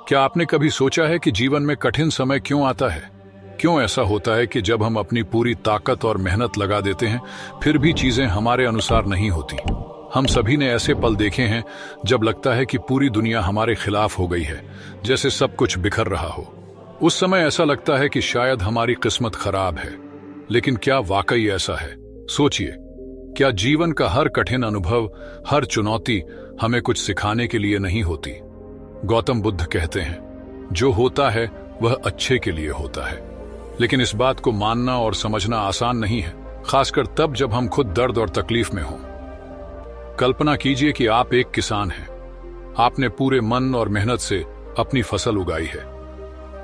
क्या आपने कभी सोचा है कि जीवन में कठिन समय क्यों आता है? क्यों ऐसा होता है कि जब हम अपनी पूरी ताकत और मेहनत लगा देते हैं, फिर भी चीजें हमारे अनुसार नहीं होती? हम सभी ने ऐसे पल देखे हैं जब लगता है कि पूरी दुनिया हमारे खिलाफ हो गई है, जैसे सब कुछ बिखर रहा हो। उस समय ऐसा लगता है कि शायद हमारी किस्मत खराब है। लेकिन क्या वाकई ऐसा है? सोचिए, क्या जीवन का हर कठिन अनुभव, हर चुनौती हमें कुछ सिखाने के लिए नहीं होती? गौतम बुद्ध कहते हैं, जो होता है वह अच्छे के लिए होता है। लेकिन इस बात को मानना और समझना आसान नहीं है, खासकर तब जब हम खुद दर्द और तकलीफ में हों। कल्पना कीजिए कि आप एक किसान हैं। आपने पूरे मन और मेहनत से अपनी फसल उगाई है।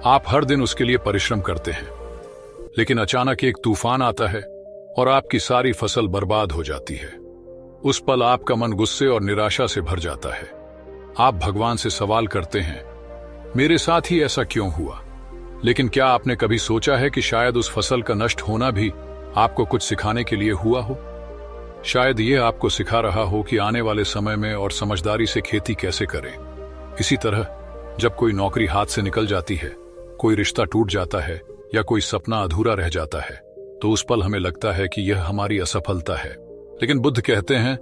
आप हर दिन उसके लिए परिश्रम करते हैं। लेकिन अचानक एक तूफान आता है और आपकी सारी फसल बर्बाद हो जाती है। उस पल आपका मन गुस्से और निराशा से भर जाता है। आप भगवान से सवाल करते हैं, मेरे साथ ही ऐसा क्यों हुआ? लेकिन क्या आपने कभी सोचा है कि शायद उस फसल का नष्ट होना भी आपको कुछ सिखाने के लिए हुआ हो? शायद यह आपको सिखा रहा हो कि आने वाले समय में और समझदारी से खेती कैसे करें। इसी तरह जब कोई नौकरी हाथ से निकल जाती है, कोई रिश्ता टूट जाता है या कोई सपना अधूरा रह जाता है, तो उस पल हमें लगता है कि यह हमारी असफलता है। लेकिन बुद्ध कहते हैं,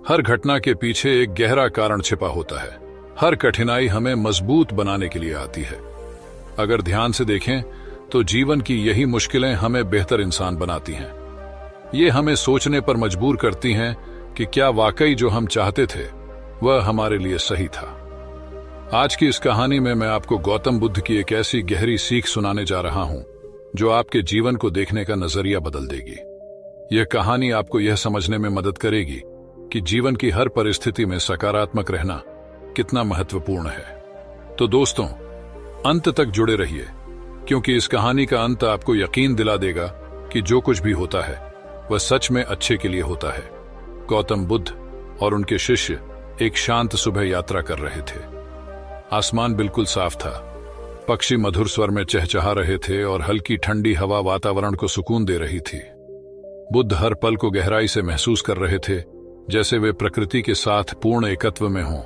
हर घटना के पीछे एक गहरा कारण छिपा होता है। हर कठिनाई हमें मजबूत बनाने के लिए आती है। अगर ध्यान से देखें तो जीवन की यही मुश्किलें हमें बेहतर इंसान बनाती हैं। ये हमें सोचने पर मजबूर करती हैं कि क्या वाकई जो हम चाहते थे वह हमारे लिए सही था। आज की इस कहानी में मैं आपको गौतम बुद्ध की एक ऐसी गहरी सीख सुनाने जा रहा हूं जो आपके जीवन को देखने का नजरिया बदल देगी। यह कहानी आपको यह समझने में मदद करेगी कि जीवन की हर परिस्थिति में सकारात्मक रहना कितना महत्वपूर्ण है। तो दोस्तों, अंत तक जुड़े रहिए, क्योंकि इस कहानी का अंत आपको यकीन दिला देगा कि जो कुछ भी होता है वह सच में अच्छे के लिए होता है। गौतम बुद्ध और उनके शिष्य एक शांत सुबह यात्रा कर रहे थे। आसमान बिल्कुल साफ था, पक्षी मधुर स्वर में चहचहा रहे थे और हल्की ठंडी हवा वातावरण को सुकून दे रही थी। बुद्ध हर पल को गहराई से महसूस कर रहे थे, जैसे वे प्रकृति के साथ पूर्ण एकत्व में हों।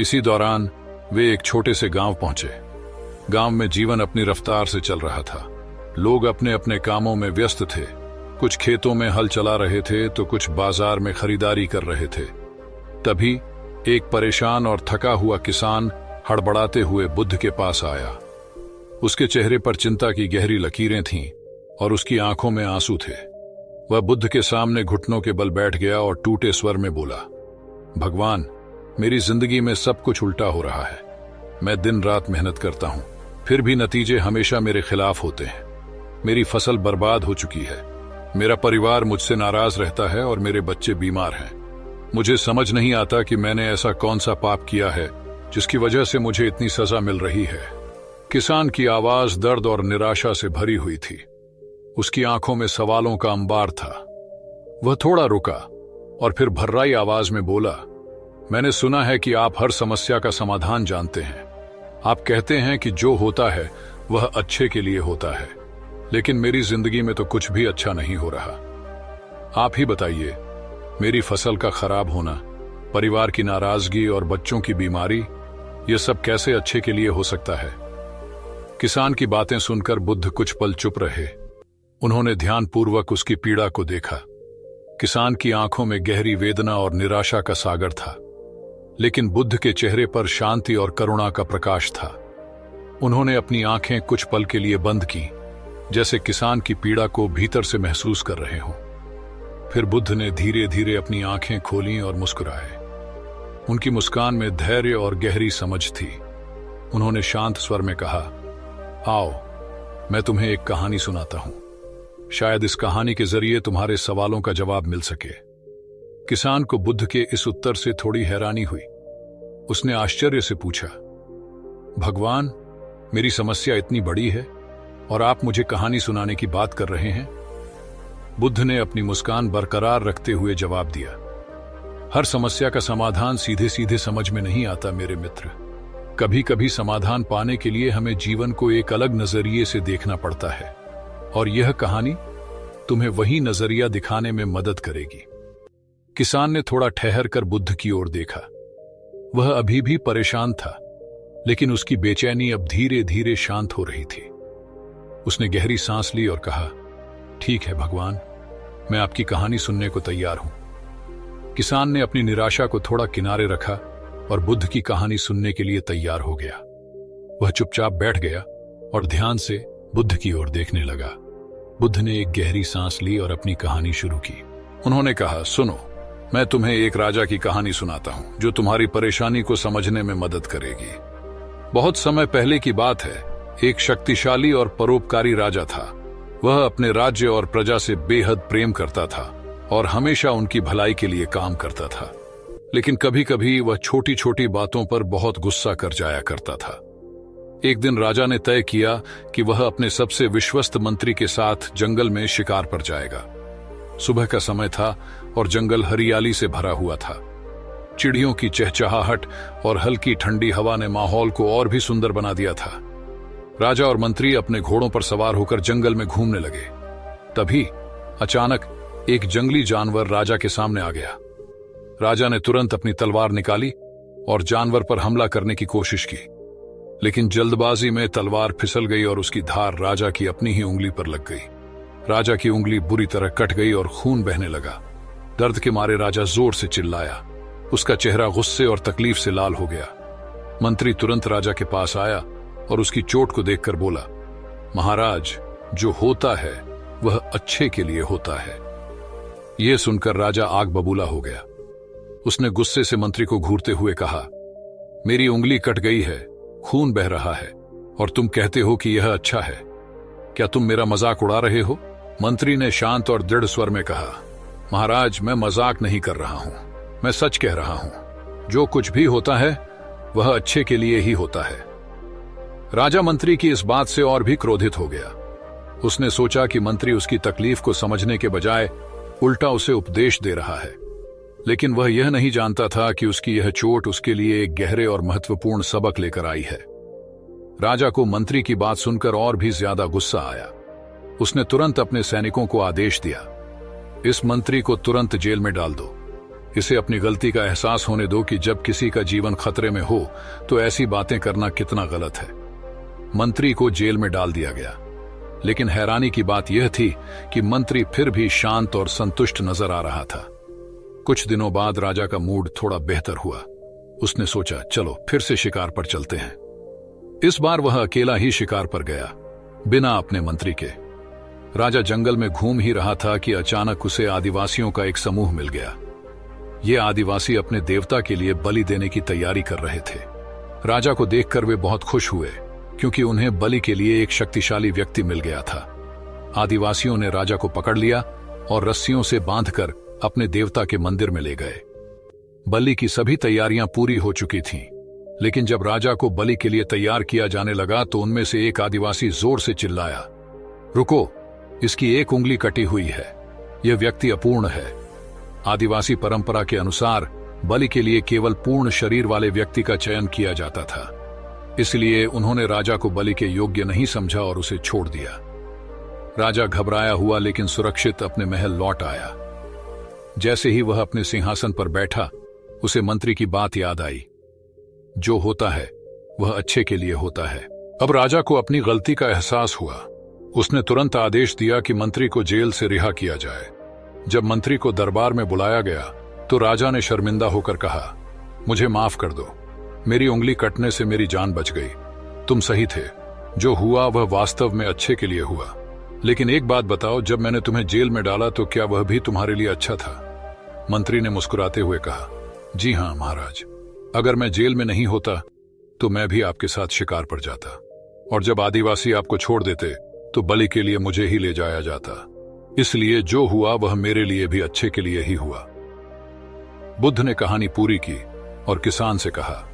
इसी दौरान वे एक छोटे से गांव पहुंचे। गांव में जीवन अपनी रफ्तार से चल रहा था। लोग अपने अपने कामों में व्यस्त थे। कुछ खेतों में हल चला रहे थे तो कुछ बाजार में खरीदारी कर रहे थे। तभी एक परेशान और थका हुआ किसान हड़बड़ाते हुए बुद्ध के पास आया। उसके चेहरे पर चिंता की गहरी लकीरें थीं और उसकी आंखों में आंसू थे। वह बुद्ध के सामने घुटनों के बल बैठ गया और टूटे स्वर में बोला, भगवान, मेरी जिंदगी में सब कुछ उल्टा हो रहा है। मैं दिन रात मेहनत करता हूं, फिर भी नतीजे हमेशा मेरे खिलाफ होते हैं। मेरी फसल बर्बाद हो चुकी है। मेरा परिवार मुझसे नाराज रहता है और मेरे बच्चे बीमार हैं। मुझे समझ नहीं आता कि मैंने ऐसा कौन सा पाप किया है जिसकी वजह से मुझे इतनी सजा मिल रही है। किसान की आवाज दर्द और निराशा से भरी हुई थी। उसकी आंखों में सवालों का अंबार था। वह थोड़ा रुका और फिर भर्राई आवाज में बोला, मैंने सुना है कि आप हर समस्या का समाधान जानते हैं। आप कहते हैं कि जो होता है वह अच्छे के लिए होता है, लेकिन मेरी जिंदगी में तो कुछ भी अच्छा नहीं हो रहा। आप ही बताइए, मेरी फसल का खराब होना, परिवार की नाराजगी और बच्चों की बीमारी, यह सब कैसे अच्छे के लिए हो सकता है? किसान की बातें सुनकर बुद्ध कुछ पल चुप रहे। उन्होंने ध्यानपूर्वक उसकी पीड़ा को देखा। किसान की आंखों में गहरी वेदना और निराशा का सागर था, लेकिन बुद्ध के चेहरे पर शांति और करुणा का प्रकाश था। उन्होंने अपनी आंखें कुछ पल के लिए बंद की, जैसे किसान की पीड़ा को भीतर से महसूस कर रहे हों। फिर बुद्ध ने धीरे धीरे अपनी आंखें खोलीं और मुस्कुराए। उनकी मुस्कान में धैर्य और गहरी समझ थी। उन्होंने शांत स्वर में कहा, आओ, मैं तुम्हें एक कहानी सुनाता हूं। शायद इस कहानी के जरिए तुम्हारे सवालों का जवाब मिल सके। किसान को बुद्ध के इस उत्तर से थोड़ी हैरानी हुई। उसने आश्चर्य से पूछा, भगवान, मेरी समस्या इतनी बड़ी है और आप मुझे कहानी सुनाने की बात कर रहे हैं? बुद्ध ने अपनी मुस्कान बरकरार रखते हुए जवाब दिया, हर समस्या का समाधान सीधे सीधे समझ में नहीं आता मेरे मित्र। कभी कभी समाधान पाने के लिए हमें जीवन को एक अलग नजरिए से देखना पड़ता है, और यह कहानी तुम्हें वही नजरिया दिखाने में मदद करेगी। किसान ने थोड़ा ठहर कर बुद्ध की ओर देखा। वह अभी भी परेशान था, लेकिन उसकी बेचैनी अब धीरे धीरे शांत हो रही थी। उसने गहरी सांस ली और कहा, ठीक है भगवान, मैं आपकी कहानी सुनने को तैयार हूं। किसान ने अपनी निराशा को थोड़ा किनारे रखा और बुद्ध की कहानी सुनने के लिए तैयार हो गया। वह चुपचाप बैठ गया और ध्यान से बुद्ध की ओर देखने लगा। बुद्ध ने एक गहरी सांस ली और अपनी कहानी शुरू की। उन्होंने कहा, सुनो, मैं तुम्हें एक राजा की कहानी सुनाता हूं जो तुम्हारी परेशानी को समझने में मदद करेगी। बहुत समय पहले की बात है, एक शक्तिशाली और परोपकारी राजा था। वह अपने राज्य और प्रजा से बेहद प्रेम करता था और हमेशा उनकी भलाई के लिए काम करता था। लेकिन कभी कभी वह छोटी छोटी बातों पर बहुत गुस्सा कर जाया करता था। एक दिन राजा ने तय किया कि वह अपने सबसे विश्वस्त मंत्री के साथ जंगल में शिकार पर जाएगा। सुबह का समय था और जंगल हरियाली से भरा हुआ था। चिड़ियों की चहचहाहट और हल्की ठंडी हवा ने माहौल को और भी सुंदर बना दिया था। राजा और मंत्री अपने घोड़ों पर सवार होकर जंगल में घूमने लगे। तभी अचानक एक जंगली जानवर राजा के सामने आ गया। राजा ने तुरंत अपनी तलवार निकाली और जानवर पर हमला करने की कोशिश की, लेकिन जल्दबाजी में तलवार फिसल गई और उसकी धार राजा की अपनी ही उंगली पर लग गई। राजा की उंगली बुरी तरह कट गई और खून बहने लगा। दर्द के मारे राजा जोर से चिल्लाया। उसका चेहरा गुस्से और तकलीफ से लाल हो गया। मंत्री तुरंत राजा के पास आया और उसकी चोट को देखकर बोला, महाराज, जो होता है वह अच्छे के लिए होता है। यह सुनकर राजा आग बबूला हो गया। उसने गुस्से से मंत्री को घूरते हुए कहा, मेरी उंगली कट गई है, खून बह रहा है और तुम कहते हो कि यह अच्छा है। क्या तुम मेरा मजाक उड़ा रहे हो? मंत्री ने शांत और दृढ़ स्वर में कहा, महाराज, मैं मजाक नहीं कर रहा हूं, मैं सच कह रहा हूं। जो कुछ भी होता है वह अच्छे के लिए ही होता है। राजा मंत्री की इस बात से और भी क्रोधित हो गया। उसने सोचा कि मंत्री उसकी तकलीफ को समझने के बजाय उल्टा उसे उपदेश दे रहा है, लेकिन वह यह नहीं जानता था कि उसकी यह चोट उसके लिए एक गहरे और महत्वपूर्ण सबक लेकर आई है। राजा को मंत्री की बात सुनकर और भी ज्यादा गुस्सा आया। उसने तुरंत अपने सैनिकों को आदेश दिया, इस मंत्री को तुरंत जेल में डाल दो। इसे अपनी गलती का एहसास होने दो कि जब किसी का जीवन खतरे में हो तो ऐसी बातें करना कितना गलत है। मंत्री को जेल में डाल दिया गया, लेकिन हैरानी की बात यह थी कि मंत्री फिर भी शांत और संतुष्ट नजर आ रहा था। कुछ दिनों बाद राजा का मूड थोड़ा बेहतर हुआ। उसने सोचा, चलो फिर से शिकार पर चलते हैं। इस बार वह अकेला ही शिकार पर गया, बिना अपने मंत्री के। राजा जंगल में घूम ही रहा था कि अचानक उसे आदिवासियों का एक समूह मिल गया। ये आदिवासी अपने देवता के लिए बलि देने की तैयारी कर रहे थे। राजा को देखकर वे बहुत खुश हुए, क्योंकि उन्हें बलि के लिए एक शक्तिशाली व्यक्ति मिल गया था। आदिवासियों ने राजा को पकड़ लिया और रस्सियों से बांधकर अपने देवता के मंदिर में ले गए। बलि की सभी तैयारियां पूरी हो चुकी थीं, लेकिन जब राजा को बलि के लिए तैयार किया जाने लगा तो उनमें से एक आदिवासी जोर से चिल्लाया, रुको, इसकी एक उंगली कटी हुई है, यह व्यक्ति अपूर्ण है। आदिवासी परंपरा के अनुसार बलि के लिए केवल पूर्ण शरीर वाले व्यक्ति का चयन किया जाता था। इसलिए उन्होंने राजा को बलि के योग्य नहीं समझा और उसे छोड़ दिया। राजा घबराया हुआ लेकिन सुरक्षित अपने महल लौट आया। जैसे ही वह अपने सिंहासन पर बैठा, उसे मंत्री की बात याद आई, जो होता है वह अच्छे के लिए होता है। अब राजा को अपनी गलती का एहसास हुआ। उसने तुरंत आदेश दिया कि मंत्री को जेल से रिहा किया जाए। जब मंत्री को दरबार में बुलाया गया तो राजा ने शर्मिंदा होकर कहा, मुझे माफ कर दो, मेरी उंगली कटने से मेरी जान बच गई। तुम सही थे, जो हुआ वह वास्तव में अच्छे के लिए हुआ। लेकिन एक बात बताओ, जब मैंने तुम्हें जेल में डाला तो क्या वह भी तुम्हारे लिए अच्छा था? मंत्री ने मुस्कुराते हुए कहा, जी हां महाराज, अगर मैं जेल में नहीं होता तो मैं भी आपके साथ शिकार पर जाता, और जब आदिवासी आपको छोड़ देते तो बलि के लिए मुझे ही ले जाया जाता। इसलिए जो हुआ वह मेरे लिए भी अच्छे के लिए ही हुआ। बुद्ध ने कहानी पूरी की और किसान से कहा,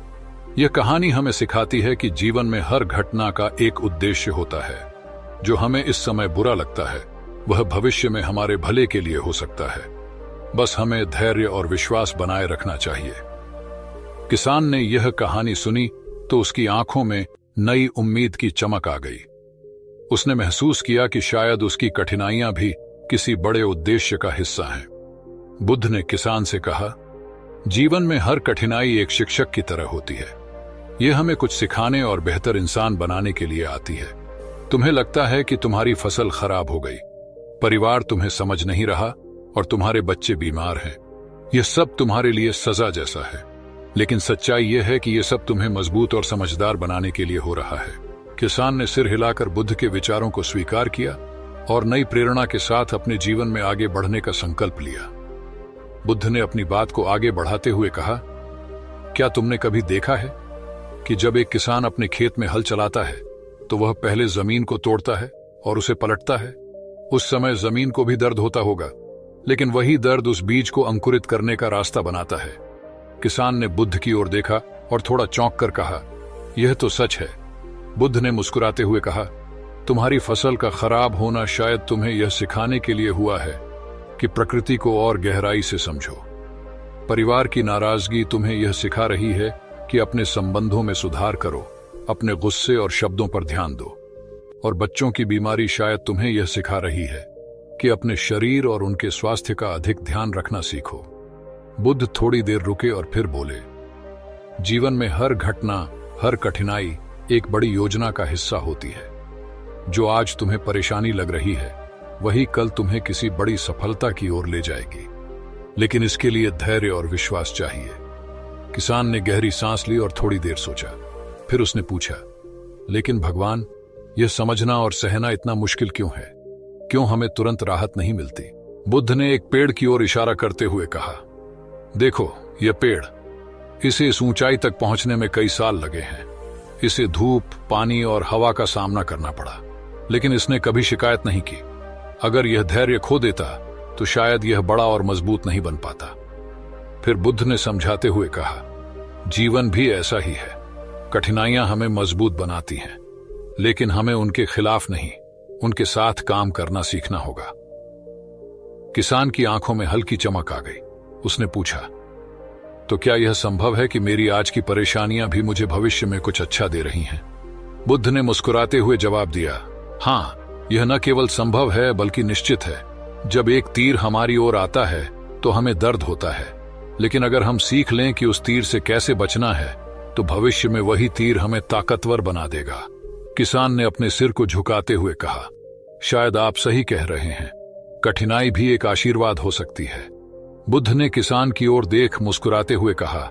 यह कहानी हमें सिखाती है कि जीवन में हर घटना का एक उद्देश्य होता है। जो हमें इस समय बुरा लगता है वह भविष्य में हमारे भले के लिए हो सकता है। बस हमें धैर्य और विश्वास बनाए रखना चाहिए। किसान ने यह कहानी सुनी तो उसकी आंखों में नई उम्मीद की चमक आ गई। उसने महसूस किया कि शायद उसकी कठिनाइयां भी किसी बड़े उद्देश्य का हिस्सा हैं। बुद्ध ने किसान से कहा, जीवन में हर कठिनाई एक शिक्षक की तरह होती है। ये हमें कुछ सिखाने और बेहतर इंसान बनाने के लिए आती है। तुम्हें लगता है कि तुम्हारी फसल खराब हो गई, परिवार तुम्हें समझ नहीं रहा और तुम्हारे बच्चे बीमार हैं। यह सब तुम्हारे लिए सजा जैसा है, लेकिन सच्चाई यह है कि यह सब तुम्हें मजबूत और समझदार बनाने के लिए हो रहा है। किसान ने सिर हिलाकर बुद्ध के विचारों को स्वीकार किया और नई प्रेरणा के साथ अपने जीवन में आगे बढ़ने का संकल्प लिया। बुद्ध ने अपनी बात को आगे बढ़ाते हुए कहा, क्या तुमने कभी देखा है कि जब एक किसान अपने खेत में हल चलाता है तो वह पहले जमीन को तोड़ता है और उसे पलटता है? उस समय जमीन को भी दर्द होता होगा, लेकिन वही दर्द उस बीज को अंकुरित करने का रास्ता बनाता है। किसान ने बुद्ध की ओर देखा और थोड़ा चौंक कर कहा, यह तो सच है। बुद्ध ने मुस्कुराते हुए कहा, तुम्हारी फसल का खराब होना शायद तुम्हें यह सिखाने के लिए हुआ है कि प्रकृति को और गहराई से समझो। परिवार की नाराजगी तुम्हें यह सिखा रही है कि अपने संबंधों में सुधार करो, अपने गुस्से और शब्दों पर ध्यान दो। और बच्चों की बीमारी शायद तुम्हें यह सिखा रही है कि अपने शरीर और उनके स्वास्थ्य का अधिक ध्यान रखना सीखो। बुद्ध थोड़ी देर रुके और फिर बोले, जीवन में हर घटना, हर कठिनाई एक बड़ी योजना का हिस्सा होती है। जो आज तुम्हें परेशानी लग रही है वही कल तुम्हें किसी बड़ी सफलता की ओर ले जाएगी, लेकिन इसके लिए धैर्य और विश्वास चाहिए। किसान ने गहरी सांस ली और थोड़ी देर सोचा। फिर उसने पूछा, लेकिन भगवान, यह समझना और सहना इतना मुश्किल क्यों है? क्यों हमें तुरंत राहत नहीं मिलती? बुद्ध ने एक पेड़ की ओर इशारा करते हुए कहा, देखो यह पेड़, इसे इस ऊंचाई तक पहुंचने में कई साल लगे हैं। इसे धूप, पानी और हवा का सामना करना पड़ा, लेकिन इसने कभी शिकायत नहीं की। अगर यह धैर्य खो देता तो शायद यह बड़ा और मजबूत नहीं बन पाता। फिर बुद्ध ने समझाते हुए कहा, जीवन भी ऐसा ही है। कठिनाइयां हमें मजबूत बनाती हैं, लेकिन हमें उनके खिलाफ नहीं, उनके साथ काम करना सीखना होगा। किसान की आंखों में हल्की चमक आ गई। उसने पूछा, तो क्या यह संभव है कि मेरी आज की परेशानियां भी मुझे भविष्य में कुछ अच्छा दे रही हैं? बुद्ध ने मुस्कुराते हुए जवाब दिया, हां, यह न केवल संभव है बल्कि निश्चित है। जब एक तीर हमारी ओर आता है तो हमें दर्द होता है, लेकिन अगर हम सीख लें कि उस तीर से कैसे बचना है तो भविष्य में वही तीर हमें ताकतवर बना देगा। किसान ने अपने सिर को झुकाते हुए कहा, शायद आप सही कह रहे हैं, कठिनाई भी एक आशीर्वाद हो सकती है। बुद्ध ने किसान की ओर देख मुस्कुराते हुए कहा,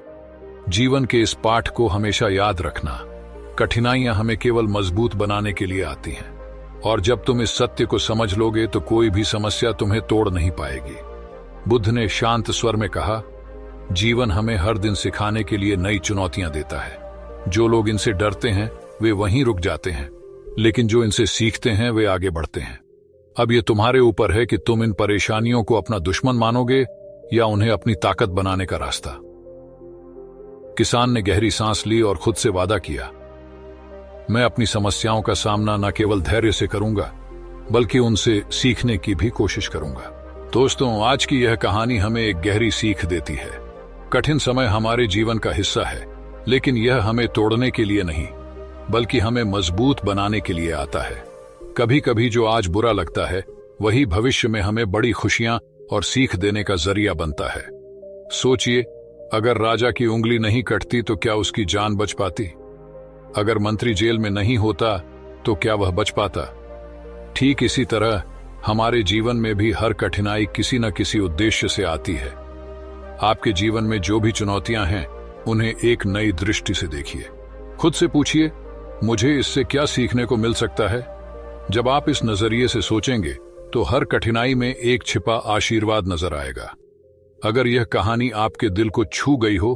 जीवन के इस पाठ को हमेशा याद रखना, कठिनाइयां हमें केवल मजबूत बनाने के लिए आती हैं, और जब तुम इस सत्य को समझ लोगे तो कोई भी समस्या तुम्हें तोड़ नहीं पाएगी। बुद्ध ने शांत स्वर में कहा, जीवन हमें हर दिन सिखाने के लिए नई चुनौतियां देता है। जो लोग इनसे डरते हैं वे वहीं रुक जाते हैं, लेकिन जो इनसे सीखते हैं वे आगे बढ़ते हैं। अब यह तुम्हारे ऊपर है कि तुम इन परेशानियों को अपना दुश्मन मानोगे या उन्हें अपनी ताकत बनाने का रास्ता। किसान ने गहरी सांस ली और खुद से वादा किया, मैं अपनी समस्याओं का सामना न केवल धैर्य से करूंगा बल्कि उनसे सीखने की भी कोशिश करूंगा। दोस्तों, आज की यह कहानी हमें एक गहरी सीख देती है। कठिन समय हमारे जीवन का हिस्सा है, लेकिन यह हमें तोड़ने के लिए नहीं बल्कि हमें मजबूत बनाने के लिए आता है। कभी कभी जो आज बुरा लगता है वही भविष्य में हमें बड़ी खुशियां और सीख देने का जरिया बनता है। सोचिए, अगर राजा की उंगली नहीं कटती तो क्या उसकी जान बच पाती? अगर मंत्री जेल में नहीं होता तो क्या वह बच पाता? ठीक इसी तरह हमारे जीवन में भी हर कठिनाई किसी न किसी उद्देश्य से आती है। आपके जीवन में जो भी चुनौतियां हैं उन्हें एक नई दृष्टि से देखिए। खुद से पूछिए, मुझे इससे क्या सीखने को मिल सकता है? जब आप इस नजरिए से सोचेंगे तो हर कठिनाई में एक छिपा आशीर्वाद नजर आएगा। अगर यह कहानी आपके दिल को छू गई हो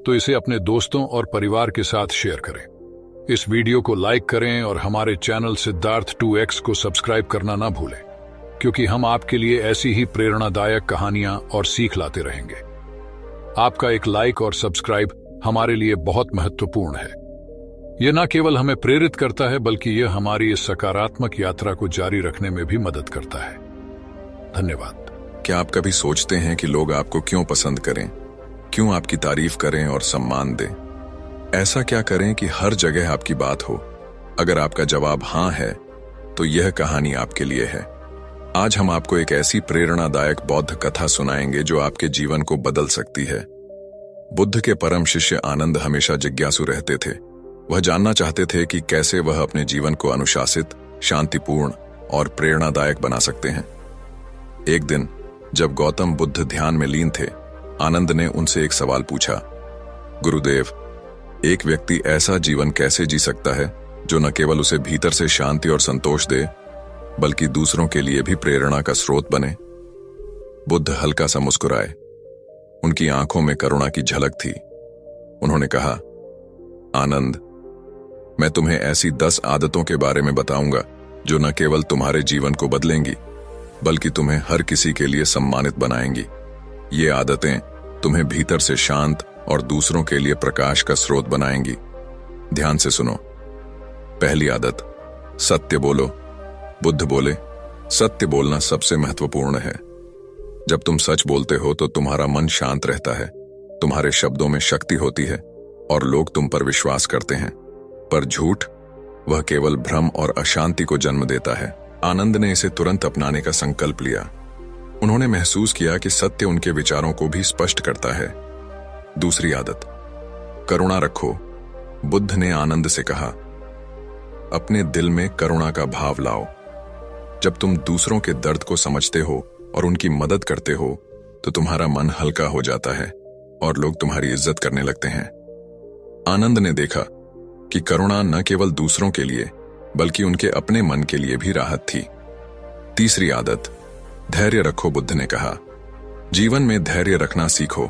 तो इसे अपने दोस्तों और परिवार के साथ शेयर करें। इस वीडियो को लाइक करें और हमारे चैनल सिद्धार्थ 2x को सब्सक्राइब करना ना भूलें, क्योंकि हम आपके लिए ऐसी ही प्रेरणादायक कहानियां और सीख लाते रहेंगे। आपका एक लाइक और सब्सक्राइब हमारे लिए बहुत महत्वपूर्ण है। यह न केवल हमें प्रेरित करता है बल्कि यह हमारी इस सकारात्मक यात्रा को जारी रखने में भी मदद करता है। धन्यवाद। क्या आप कभी सोचते हैं कि लोग आपको क्यों पसंद करें, क्यों आपकी तारीफ करें और सम्मान दें? ऐसा क्या करें कि हर जगह आपकी बात हो? अगर आपका जवाब हां है तो यह कहानी आपके लिए है। आज हम आपको एक ऐसी प्रेरणादायक बौद्ध कथा सुनाएंगे जो आपके जीवन को बदल सकती है। बुद्ध के परम शिष्य आनंद हमेशा जिज्ञासु रहते थे। वह जानना चाहते थे कि कैसे वह अपने जीवन को अनुशासित, शांतिपूर्ण और प्रेरणादायक बना सकते हैं। एक दिन जब गौतम बुद्ध ध्यान में लीन थे, आनंद ने उनसे एक सवाल पूछा, गुरुदेव, एक व्यक्ति ऐसा जीवन कैसे जी सकता है जो न केवल उसे भीतर से शांति और संतोष दे, बल्कि दूसरों के लिए भी प्रेरणा का स्रोत बने? बुद्ध हल्का सा मुस्कुराए। उनकी आंखों में करुणा की झलक थी। उन्होंने कहा, आनंद, मैं तुम्हें ऐसी 10 आदतों के बारे में बताऊंगा जो न केवल तुम्हारे जीवन को बदलेंगी, बल्कि तुम्हें हर किसी के लिए सम्मानित बनाएंगी। ये आदतें तुम्हें भीतर से शांत और दूसरों के लिए प्रकाश का स्रोत बनाएंगी। ध्यान से सुनो। पहली आदत, सत्य बोलो। बुद्ध बोले, सत्य बोलना सबसे महत्वपूर्ण है। जब तुम सच बोलते हो तो तुम्हारा मन शांत रहता है, तुम्हारे शब्दों में शक्ति होती है और लोग तुम पर विश्वास करते हैं। पर झूठ, वह केवल भ्रम और अशांति को जन्म देता है। आनंद ने इसे तुरंत अपनाने का संकल्प लिया। उन्होंने महसूस किया कि सत्य उनके विचारों को भी स्पष्ट करता है। दूसरी आदत, करुणा रखो। बुद्ध ने आनंद से कहा, अपने दिल में करुणा का भाव लाओ। जब तुम दूसरों के दर्द को समझते हो और उनकी मदद करते हो तो तुम्हारा मन हल्का हो जाता है और लोग तुम्हारी इज्जत करने लगते हैं। आनंद ने देखा कि करुणा न केवल दूसरों के लिए बल्कि उनके अपने मन के लिए भी राहत थी। तीसरी आदत, धैर्य रखो। बुद्ध ने कहा, जीवन में धैर्य रखना सीखो।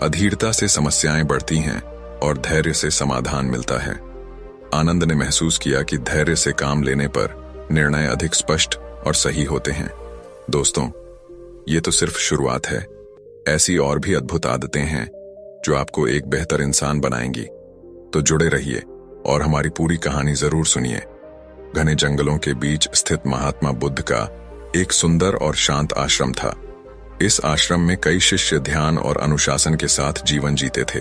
अधीरता से समस्याएं बढ़ती हैं और धैर्य से समाधान मिलता है। आनंद ने महसूस किया कि धैर्य से काम लेने पर निर्णय अधिक स्पष्ट और सही होते हैं। दोस्तों, ये तो सिर्फ शुरुआत है। ऐसी और भी अद्भुत आदतें हैं जो आपको एक बेहतर इंसान बनाएंगी। तो जुड़े रहिए और हमारी पूरी कहानी जरूर सुनिए। घने जंगलों के बीच स्थित महात्मा बुद्ध का एक सुंदर और शांत आश्रम था। इस आश्रम में कई शिष्य ध्यान और अनुशासन के साथ जीवन जीते थे।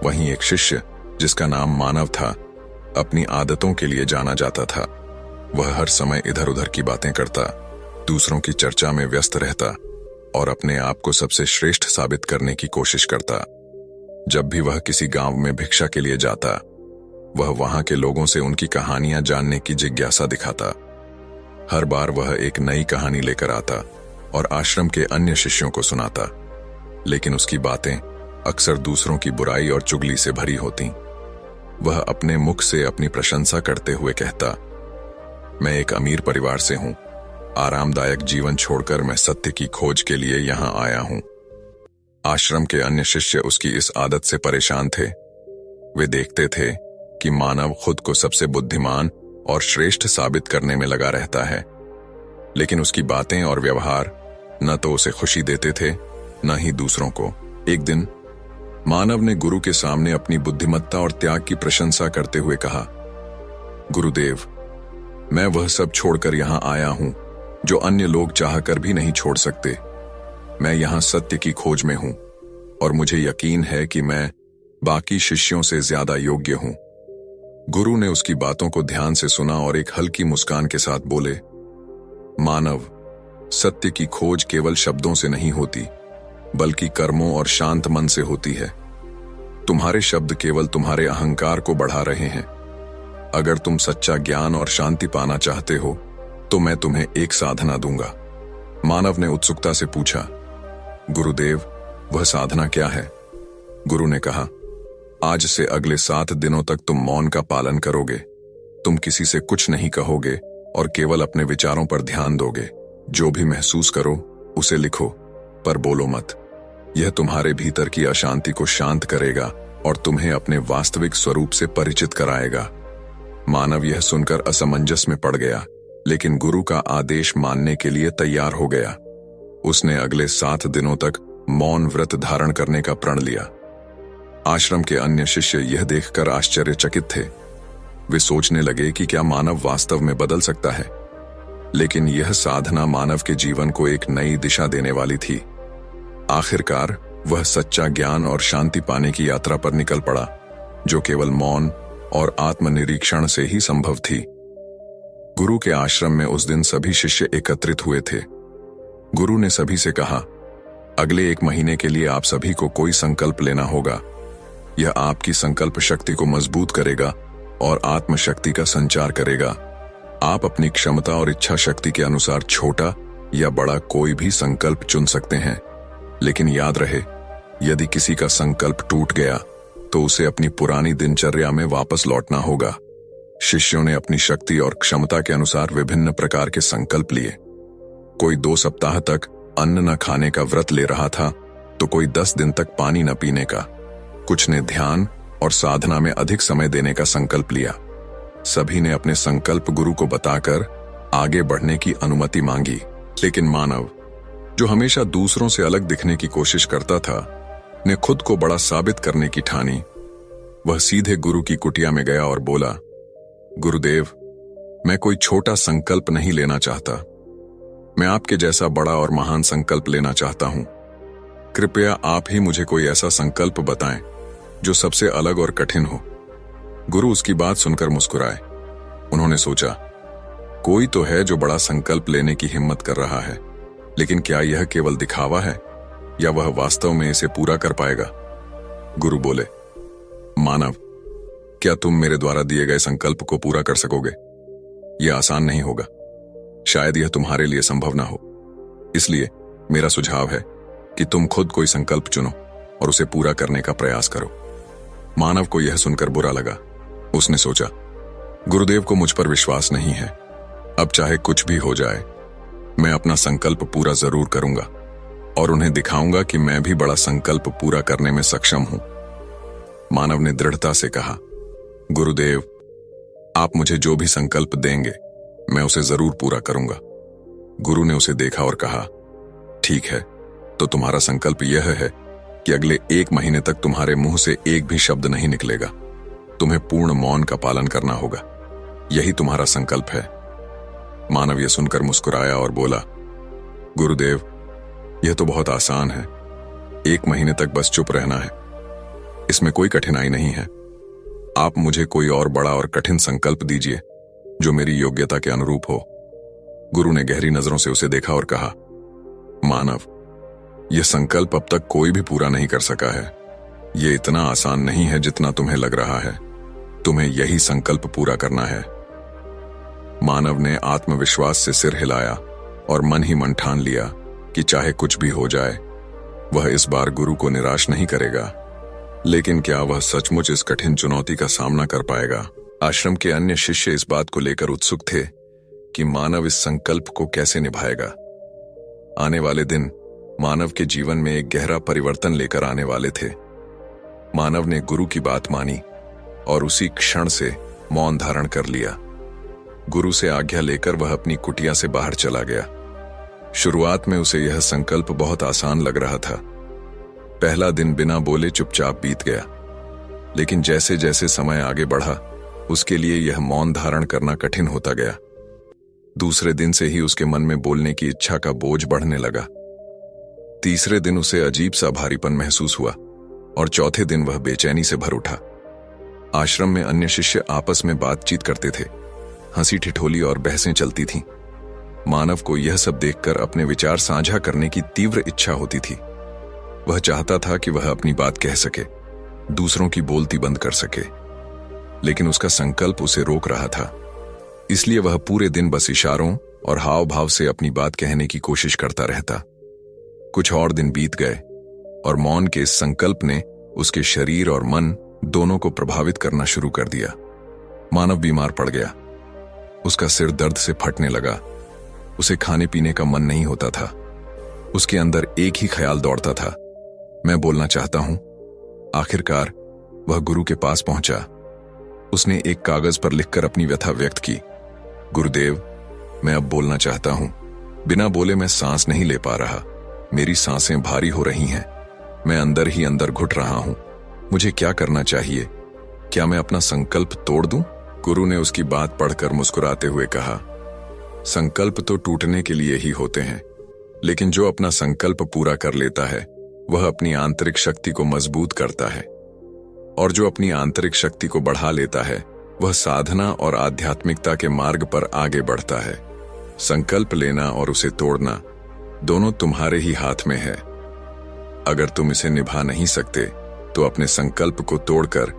वहीं एक शिष्य, जिसका नाम मानव था, अपनी आदतों के लिए जाना जाता था। वह हर समय इधर उधर की बातें करता, दूसरों की चर्चा में व्यस्त रहता और अपने आप को सबसे श्रेष्ठ साबित करने की कोशिश करता। जब भी वह किसी गांव में भिक्षा के लिए जाता, वह वहां के लोगों से उनकी कहानियां जानने की जिज्ञासा दिखाता। हर बार वह एक नई कहानी लेकर आता और आश्रम के अन्य शिष्यों को सुनाता, लेकिन उसकी बातें अक्सर दूसरों की बुराई और चुगली से भरी होती। वह अपने मुख से अपनी प्रशंसा करते हुए कहता, मैं एक अमीर परिवार से हूं, आरामदायक जीवन छोड़कर मैं सत्य की खोज के लिए यहां आया हूं। आश्रम के अन्य शिष्य उसकी इस आदत से परेशान थे। वे देखते थे कि मानव खुद को सबसे बुद्धिमान और श्रेष्ठ साबित करने में लगा रहता है, लेकिन उसकी बातें और व्यवहार न तो उसे खुशी देते थे न ही दूसरों को। एक दिन मानव ने गुरु के सामने अपनी बुद्धिमत्ता और त्याग की प्रशंसा करते हुए कहा, गुरुदेव, मैं वह सब छोड़कर यहां आया हूं जो अन्य लोग चाहकर भी नहीं छोड़ सकते। मैं यहां सत्य की खोज में हूं और मुझे यकीन है कि मैं बाकी शिष्यों से ज्यादा योग्य हूं। गुरु ने उसकी बातों को ध्यान से सुना और एक हल्की मुस्कान के साथ बोले, मानव, सत्य की खोज केवल शब्दों से नहीं होती, बल्कि कर्मों और शांत मन से होती है। तुम्हारे शब्द केवल तुम्हारे अहंकार को बढ़ा रहे हैं। अगर तुम सच्चा ज्ञान और शांति पाना चाहते हो तो मैं तुम्हें एक साधना दूंगा। मानव ने उत्सुकता से पूछा, गुरुदेव, वह साधना क्या है? गुरु ने कहा, आज से अगले 7 दिनों तक तुम मौन का पालन करोगे। तुम किसी से कुछ नहीं कहोगे और केवल अपने विचारों पर ध्यान दोगे। जो भी महसूस करो उसे लिखो, पर बोलो मत। यह तुम्हारे भीतर की अशांति को शांत करेगा और तुम्हें अपने वास्तविक स्वरूप से परिचित कराएगा। मानव यह सुनकर असमंजस में पड़ गया, लेकिन गुरु का आदेश मानने के लिए तैयार हो गया। उसने अगले 7 दिनों तक मौन व्रत धारण करने का प्रण लिया। आश्रम के अन्य शिष्य यह देखकर आश्चर्यचकित थे। वे सोचने लगे कि क्या मानव वास्तव में बदल सकता है। लेकिन यह साधना मानव के जीवन को एक नई दिशा देने वाली थी। आखिरकार वह सच्चा ज्ञान और शांति पाने की यात्रा पर निकल पड़ा, जो केवल मौन और आत्मनिरीक्षण से ही संभव थी। गुरु के आश्रम में उस दिन सभी शिष्य एकत्रित हुए थे। गुरु ने सभी से कहा, अगले 1 महीने के लिए आप सभी को कोई संकल्प लेना होगा। यह आपकी संकल्प शक्ति को मजबूत करेगा और आत्मशक्ति का संचार करेगा। आप अपनी क्षमता और इच्छा शक्ति के अनुसार छोटा या बड़ा कोई भी संकल्प चुन सकते हैं, लेकिन याद रहे, यदि किसी का संकल्प टूट गया तो उसे अपनी पुरानी दिनचर्या में वापस लौटना होगा। शिष्यों ने अपनी शक्ति और क्षमता के अनुसार विभिन्न प्रकार के संकल्प लिए। कोई 2 सप्ताह तक अन्न न खाने का व्रत ले रहा था, तो कोई 10 दिन तक पानी न पीने का। कुछ ने ध्यान और साधना में अधिक समय देने का संकल्प लिया। सभी ने अपने संकल्प गुरु को बताकर आगे बढ़ने की अनुमति मांगी। लेकिन मानव, जो हमेशा दूसरों से अलग दिखने की कोशिश करता था, ने खुद को बड़ा साबित करने की ठानी। वह सीधे गुरु की कुटिया में गया और बोला, गुरुदेव, मैं कोई छोटा संकल्प नहीं लेना चाहता। मैं आपके जैसा बड़ा और महान संकल्प लेना चाहता हूं। कृपया आप ही मुझे कोई ऐसा संकल्प बताएं जो सबसे अलग और कठिन हो। गुरु उसकी बात सुनकर मुस्कुराए। उन्होंने सोचा, कोई तो है जो बड़ा संकल्प लेने की हिम्मत कर रहा है, लेकिन क्या यह केवल दिखावा है या वह वास्तव में इसे पूरा कर पाएगा? गुरु बोले, मानव, क्या तुम मेरे द्वारा दिए गए संकल्प को पूरा कर सकोगे? यह आसान नहीं होगा। शायद यह तुम्हारे लिए संभव ना हो। इसलिए मेरा सुझाव है कि तुम खुद कोई संकल्प चुनो और उसे पूरा करने का प्रयास करो। मानव को यह सुनकर बुरा लगा। उसने सोचा, गुरुदेव को मुझ पर विश्वास नहीं है। अब चाहे कुछ भी हो जाए, मैं अपना संकल्प पूरा जरूर करूंगा और उन्हें दिखाऊंगा कि मैं भी बड़ा संकल्प पूरा करने में सक्षम हूं। मानव ने दृढ़ता से कहा, गुरुदेव, आप मुझे जो भी संकल्प देंगे, मैं उसे जरूर पूरा करूंगा। गुरु ने उसे देखा और कहा, ठीक है, तो तुम्हारा संकल्प यह है कि अगले 1 महीने तक तुम्हारे मुंह से एक भी शब्द नहीं निकलेगा। तुम्हें पूर्ण मौन का पालन करना होगा। यही तुम्हारा संकल्प है। मानव यह सुनकर मुस्कुराया और बोला, गुरुदेव, यह तो बहुत आसान है। 1 महीने तक बस चुप रहना है। इसमें कोई कठिनाई नहीं है। आप मुझे कोई और बड़ा और कठिन संकल्प दीजिए जो मेरी योग्यता के अनुरूप हो। गुरु ने गहरी नजरों से उसे देखा और कहा, मानव, यह संकल्प अब तक कोई भी पूरा नहीं कर सका है। यह इतना आसान नहीं है जितना तुम्हें लग रहा है। तुम्हें यही संकल्प पूरा करना है। मानव ने आत्मविश्वास से सिर हिलाया और मन ही मन ठान लिया कि चाहे कुछ भी हो जाए, वह इस बार गुरु को निराश नहीं करेगा। लेकिन क्या वह सचमुच इस कठिन चुनौती का सामना कर पाएगा? आश्रम के अन्य शिष्य इस बात को लेकर उत्सुक थे कि मानव इस संकल्प को कैसे निभाएगा। आने वाले दिन मानव के जीवन में एक गहरा परिवर्तन लेकर आने वाले थे। मानव ने गुरु की बात मानी और उसी क्षण से मौन धारण कर लिया। गुरु से आज्ञा लेकर वह अपनी कुटिया से बाहर चला गया। शुरुआत में उसे यह संकल्प बहुत आसान लग रहा था। पहला दिन बिना बोले चुपचाप बीत गया, लेकिन जैसे जैसे समय आगे बढ़ा, उसके लिए यह मौन धारण करना कठिन होता गया। दूसरे दिन से ही उसके मन में बोलने की इच्छा का बोझ बढ़ने लगा। तीसरे दिन उसे अजीब सा भारीपन महसूस हुआ और चौथे दिन वह बेचैनी से भर उठा। आश्रम में अन्य शिष्य आपस में बातचीत करते थे। हंसी ठिठोली और बहसें चलती थीं। मानव को यह सब देखकर अपने विचार साझा करने की तीव्र इच्छा होती थी। वह चाहता था कि वह अपनी बात कह सके, दूसरों की बोलती बंद कर सके, लेकिन उसका संकल्प उसे रोक रहा था। इसलिए वह पूरे दिन बस इशारों और हाव भाव से अपनी बात कहने की कोशिश करता रहता। कुछ और दिन बीत गए और मौन के इस संकल्प ने उसके शरीर और मन दोनों को प्रभावित करना शुरू कर दिया। मानव बीमार पड़ गया। उसका सिर दर्द से फटने लगा। उसे खाने पीने का मन नहीं होता था। उसके अंदर एक ही ख्याल दौड़ता था, मैं बोलना चाहता हूं। आखिरकार वह गुरु के पास पहुंचा। उसने एक कागज पर लिखकर अपनी व्यथा व्यक्त की। गुरुदेव, मैं अब बोलना चाहता हूं। बिना बोले मैं सांस नहीं ले पा रहा। मेरी सांसें भारी हो रही हैं। मैं अंदर ही अंदर घुट रहा हूं। मुझे क्या करना चाहिए? क्या मैं अपना संकल्प तोड़ दूं? गुरु ने उसकी बात पढ़कर मुस्कुराते हुए कहा, संकल्प तो टूटने के लिए ही होते हैं, लेकिन जो अपना संकल्प पूरा कर लेता है वह अपनी आंतरिक शक्ति को मजबूत करता है, और जो अपनी आंतरिक शक्ति को बढ़ा लेता है वह साधना और आध्यात्मिकता के मार्ग पर आगे बढ़ता है। संकल्प लेना और उसे तोड़ना दोनों तुम्हारे ही हाथ में है। अगर तुम इसे निभा नहीं सकते तो अपने संकल्प को तोड़कर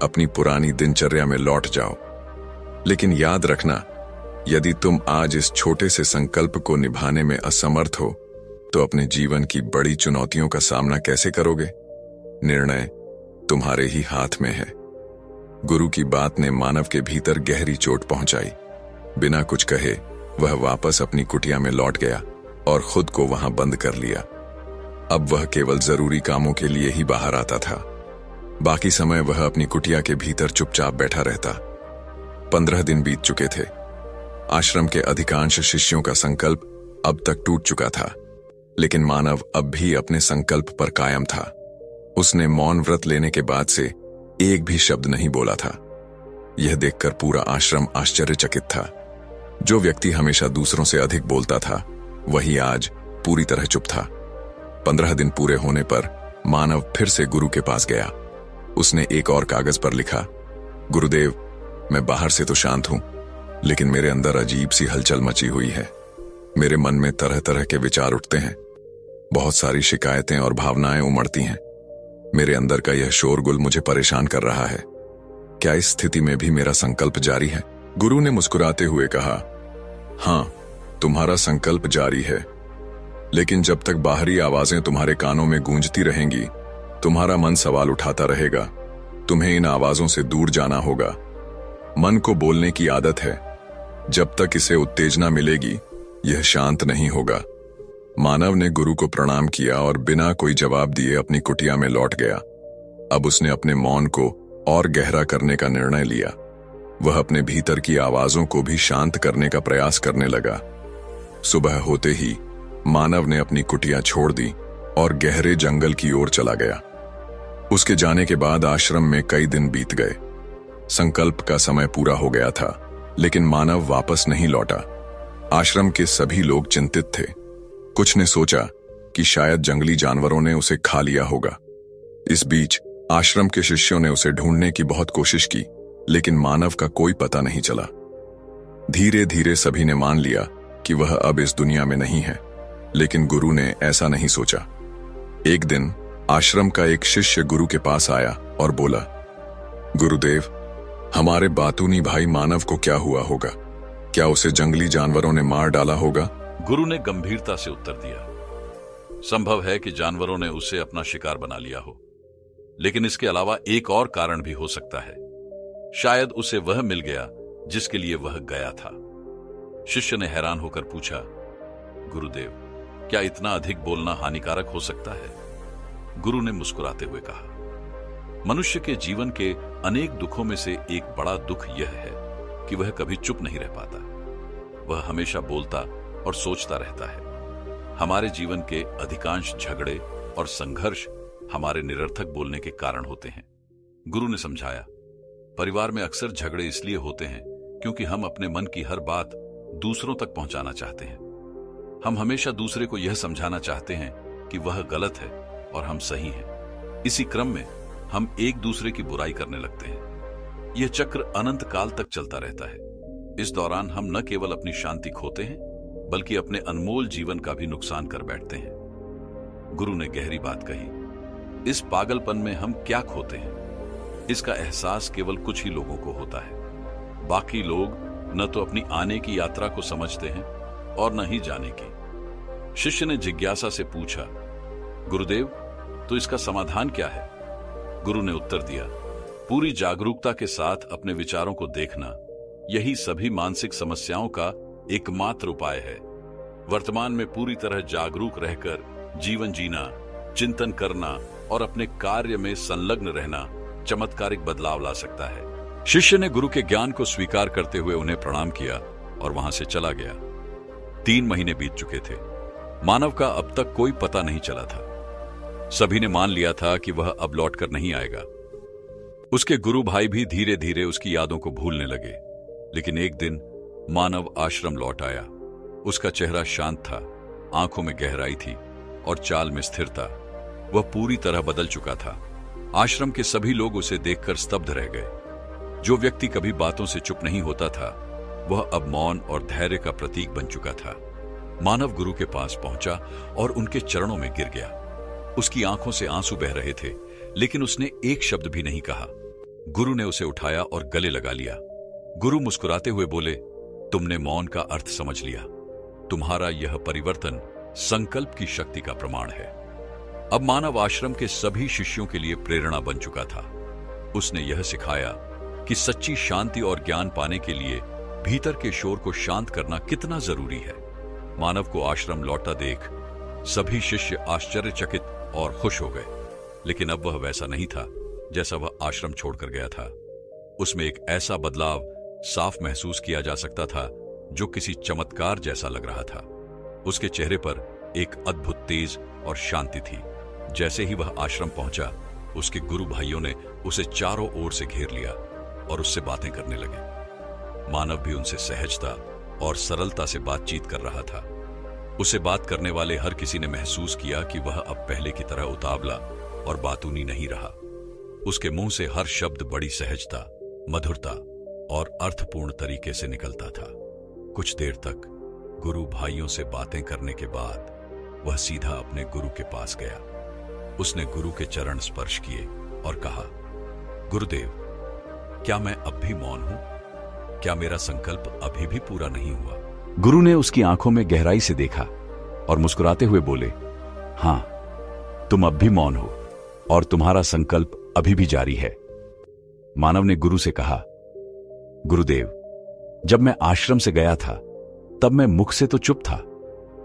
अपनी पुरानी दिनचर्या में लौट जाओ। लेकिन याद रखना, यदि तुम आज इस छोटे से संकल्प को निभाने में असमर्थ हो तो अपने जीवन की बड़ी चुनौतियों का सामना कैसे करोगे? निर्णय तुम्हारे ही हाथ में है। गुरु की बात ने मानव के भीतर गहरी चोट पहुंचाई। बिना कुछ कहे वह वापस अपनी कुटिया में लौट गया और खुद को वहां बंद कर लिया। अब वह केवल जरूरी कामों के लिए ही बाहर आता था। बाकी समय वह अपनी कुटिया के भीतर चुपचाप बैठा रहता। 15 दिन बीत चुके थे। आश्रम के अधिकांश शिष्यों का संकल्प अब तक टूट चुका था, लेकिन मानव अब भी अपने संकल्प पर कायम था। उसने मौन व्रत लेने के बाद से एक भी शब्द नहीं बोला था। यह देखकर पूरा आश्रम आश्चर्यचकित था। जो व्यक्ति हमेशा दूसरों से अधिक बोलता था, वही आज पूरी तरह चुप था। 15 दिन पूरे होने पर मानव फिर से गुरु के पास गया। उसने एक और कागज पर लिखा, गुरुदेव, मैं बाहर से तो शांत हूं, लेकिन मेरे अंदर अजीब सी हलचल मची हुई है। मेरे मन में तरह तरह के विचार उठते हैं। बहुत सारी शिकायतें और भावनाएं उमड़ती हैं। मेरे अंदर का यह शोरगुल मुझे परेशान कर रहा है। क्या इस स्थिति में भी मेरा संकल्प जारी है? गुरु ने मुस्कुराते हुए कहा, हां, तुम्हारा संकल्प जारी है, लेकिन जब तक बाहरी आवाजें तुम्हारे कानों में गूंजती रहेंगी, तुम्हारा मन सवाल उठाता रहेगा। तुम्हें इन आवाजों से दूर जाना होगा। मन को बोलने की आदत है। जब तक इसे उत्तेजना मिलेगी, यह शांत नहीं होगा। मानव ने गुरु को प्रणाम किया और बिना कोई जवाब दिए अपनी कुटिया में लौट गया। अब उसने अपने मौन को और गहरा करने का निर्णय लिया। वह अपने भीतर की आवाजों को भी शांत करने का प्रयास करने लगा। सुबह होते ही मानव ने अपनी कुटिया छोड़ दी और गहरे जंगल की ओर चला गया। उसके जाने के बाद आश्रम में कई दिन बीत गए। संकल्प का समय पूरा हो गया था, लेकिन मानव वापस नहीं लौटा। आश्रम के सभी लोग चिंतित थे। कुछ ने सोचा कि शायद जंगली जानवरों ने उसे खा लिया होगा। इस बीच आश्रम के शिष्यों ने उसे ढूंढने की बहुत कोशिश की, लेकिन मानव का कोई पता नहीं चला। धीरे धीरे सभी ने मान लिया कि वह अब इस दुनिया में नहीं है, लेकिन गुरु ने ऐसा नहीं सोचा। एक दिन आश्रम का एक शिष्य गुरु के पास आया और बोला, गुरुदेव, हमारे बातूनी भाई मानव को क्या हुआ होगा? क्या उसे जंगली जानवरों ने मार डाला होगा? गुरु ने गंभीरता से उत्तर दिया, संभव है कि जानवरों ने उसे अपना शिकार बना लिया हो, लेकिन इसके अलावा एक और कारण भी हो सकता है। शायद उसे वह मिल गया जिसके लिए वह गया था। शिष्य ने हैरान होकर पूछा, गुरुदेव, क्या इतना अधिक बोलना हानिकारक हो सकता है? गुरु ने मुस्कुराते हुए कहा, मनुष्य के जीवन के अनेक दुखों में से एक बड़ा दुख यह है कि वह कभी चुप नहीं रह पाता। वह हमेशा बोलता और सोचता रहता है। हमारे जीवन के अधिकांश झगड़े और संघर्ष हमारे निरर्थक बोलने के कारण होते हैं। गुरु ने समझाया, परिवार में अक्सर झगड़े इसलिए होते हैं क्योंकि हम अपने मन की हर बात दूसरों तक पहुंचाना चाहते हैं। हम हमेशा दूसरे को यह समझाना चाहते हैं कि वह गलत है और हम सही हैं। इसी क्रम में हम एक दूसरे की बुराई करने लगते हैं। यह चक्र अनंत काल तक चलता रहता है। इस दौरान हम न केवल अपनी शांति खोते हैं, बल्कि अपने अनमोल जीवन का भी नुकसान कर बैठते हैं। गुरु ने गहरी बात कही, इस पागलपन में हम क्या खोते हैं, इसका एहसास केवल कुछ ही लोगों को होता है। बाकी लोग न तो अपनी आने की यात्रा को समझते हैं और न ही जाने की। शिष्य ने जिज्ञासा से पूछा, गुरुदेव, तो इसका समाधान क्या है? गुरु ने उत्तर दिया, पूरी जागरूकता के साथ अपने विचारों को देखना, यही सभी मानसिक समस्याओं का एकमात्र उपाय है। वर्तमान में पूरी तरह जागरूक रहकर जीवन जीना, चिंतन करना और अपने कार्य में संलग्न रहना चमत्कारिक बदलाव ला सकता है। शिष्य ने गुरु के ज्ञान को स्वीकार करते हुए उन्हें प्रणाम किया और वहां से चला गया। 3 महीने बीत चुके थे। मानव का अब तक कोई पता नहीं चला था। सभी ने मान लिया था कि वह अब लौटकर नहीं आएगा। उसके गुरु भाई भी धीरे धीरे उसकी यादों को भूलने लगे। लेकिन एक दिन मानव आश्रम लौट आया। उसका चेहरा शांत था, आंखों में गहराई थी और चाल में स्थिरता। वह पूरी तरह बदल चुका था। आश्रम के सभी लोग उसे देखकर स्तब्ध रह गए। जो व्यक्ति कभी बातों से चुप नहीं होता था, वह अब मौन और धैर्य का प्रतीक बन चुका था। मानव गुरु के पास पहुंचा और उनके चरणों में गिर गया। उसकी आंखों से आंसू बह रहे थे, लेकिन उसने एक शब्द भी नहीं कहा। गुरु ने उसे उठाया और गले लगा लिया। गुरु मुस्कुराते हुए बोले, तुमने मौन का अर्थ समझ लिया। तुम्हारा यह परिवर्तन संकल्प की शक्ति का प्रमाण है। अब मानव आश्रम के सभी शिष्यों के लिए प्रेरणा बन चुका था। उसने यह सिखाया कि सच्ची शांति और ज्ञान पाने के लिए भीतर के शोर को शांत करना कितना जरूरी है। मानव को आश्रम लौटा देख सभी शिष्य आश्चर्यचकित और खुश हो गए, लेकिन अब वह वैसा नहीं था जैसा वह आश्रम छोड़कर गया था। उसमें एक ऐसा बदलाव साफ महसूस किया जा सकता था जो किसी चमत्कार जैसा लग रहा था। उसके चेहरे पर एक अद्भुत तेज और शांति थी। जैसे ही वह आश्रम पहुंचा, उसके गुरु भाइयों ने उसे चारों ओर से घेर लिया और उससे बातें करने लगे। मानव भी उनसे सहजता और सरलता से बातचीत कर रहा था। उसे बात करने वाले हर किसी ने महसूस किया कि वह अब पहले की तरह उतावला और बातूनी नहीं रहा। उसके मुंह से हर शब्द बड़ी सहजता, मधुरता और अर्थपूर्ण तरीके से निकलता था। कुछ देर तक गुरु भाइयों से बातें करने के बाद वह सीधा अपने गुरु के पास गया। उसने गुरु के चरण स्पर्श किए और कहा, गुरुदेव, क्या मैं अब भी मौन हूं? क्या मेरा संकल्प अभी भी पूरा नहीं हुआ? गुरु ने उसकी आंखों में गहराई से देखा और मुस्कुराते हुए बोले, हां, तुम अब भी मौन हो और तुम्हारा संकल्प अभी भी जारी है। मानव ने गुरु से कहा, गुरुदेव, जब मैं आश्रम से गया था तब मैं मुख से तो चुप था,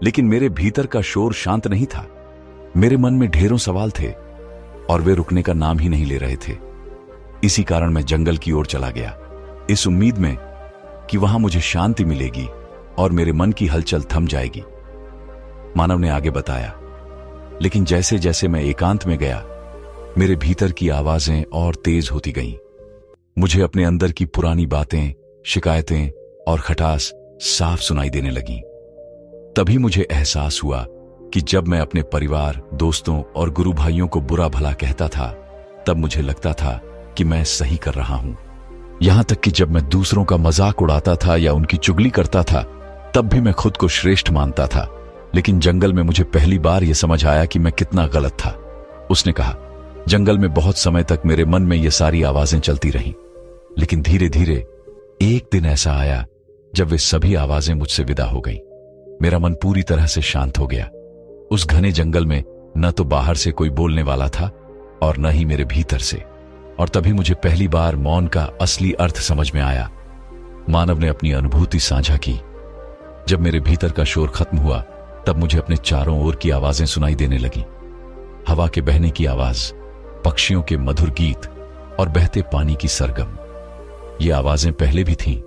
लेकिन मेरे भीतर का शोर शांत नहीं था। मेरे मन में ढेरों सवाल थे और वे रुकने का नाम ही नहीं ले रहे थे। इसी कारण मैं जंगल की ओर चला गया, इस उम्मीद में कि वहां मुझे शांति मिलेगी और मेरे मन की हलचल थम जाएगी। मानव ने आगे बताया, लेकिन जैसे जैसे मैं एकांत में गया, मेरे भीतर की आवाजें और तेज होती गईं। मुझे अपने अंदर की पुरानी बातें, शिकायतें और खटास साफ सुनाई देने लगीं। तभी मुझे एहसास हुआ कि जब मैं अपने परिवार, दोस्तों और गुरु भाइयों को बुरा भला कहता था, तब मुझे लगता था कि मैं सही कर रहा हूं। यहां तक कि जब मैं दूसरों का मजाक उड़ाता था या उनकी चुगली करता था, तब भी मैं खुद को श्रेष्ठ मानता था। लेकिन जंगल में मुझे पहली बार यह समझ आया कि मैं कितना गलत था। उसने कहा, जंगल में बहुत समय तक मेरे मन में ये सारी आवाजें चलती रहीं, लेकिन धीरे धीरे एक दिन ऐसा आया जब वे सभी आवाजें मुझसे विदा हो गईं। मेरा मन पूरी तरह से शांत हो गया। उस घने जंगल में न तो बाहर से कोई बोलने वाला था और न ही मेरे भीतर से। और तभी मुझे पहली बार मौन का असली अर्थ समझ में आया। मानव ने अपनी अनुभूति साझा की। जब मेरे भीतर का शोर खत्म हुआ, तब मुझे अपने चारों ओर की आवाजें सुनाई देने लगी। हवा के बहने की आवाज, पक्षियों के मधुर गीत और बहते पानी की सरगम। ये आवाजें पहले भी थीं,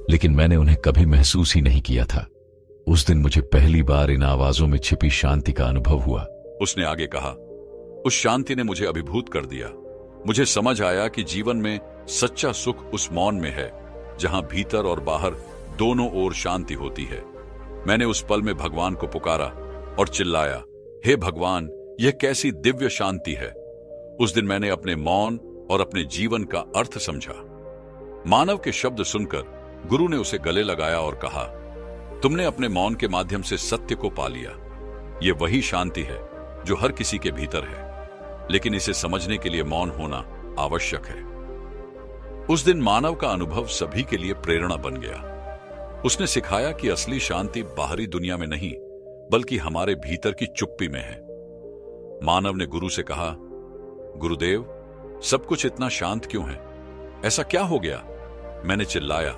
लेकिन मैंने उन्हें कभी महसूस ही नहीं किया था। उस दिन मुझे पहली बार इन आवाजों में छिपी शांति का अनुभव हुआ। उसने आगे कहा, उस शांति ने मुझे अभिभूत कर दिया। मुझे समझ आया कि जीवन में सच्चा सुख उस मौन में है जहां भीतर और बाहर दोनों ओर शांति होती है। मैंने उस पल में भगवान को पुकारा और चिल्लाया, हे भगवान, यह कैसी दिव्य शांति है। उस दिन मैंने अपने मौन और अपने जीवन का अर्थ समझा। मानव के शब्द सुनकर गुरु ने उसे गले लगाया और कहा, तुमने अपने मौन के माध्यम से सत्य को पा लिया। यह वही शांति है जो हर किसी के भीतर है, लेकिन इसे समझने के लिए मौन होना आवश्यक है। उस दिन मानव का अनुभव सभी के लिए प्रेरणा बन गया। उसने सिखाया कि असली शांति बाहरी दुनिया में नहीं, बल्कि हमारे भीतर की चुप्पी में है। मानव ने गुरु से कहा, गुरुदेव, सब कुछ इतना शांत क्यों है? ऐसा क्या हो गया? मैंने चिल्लाया,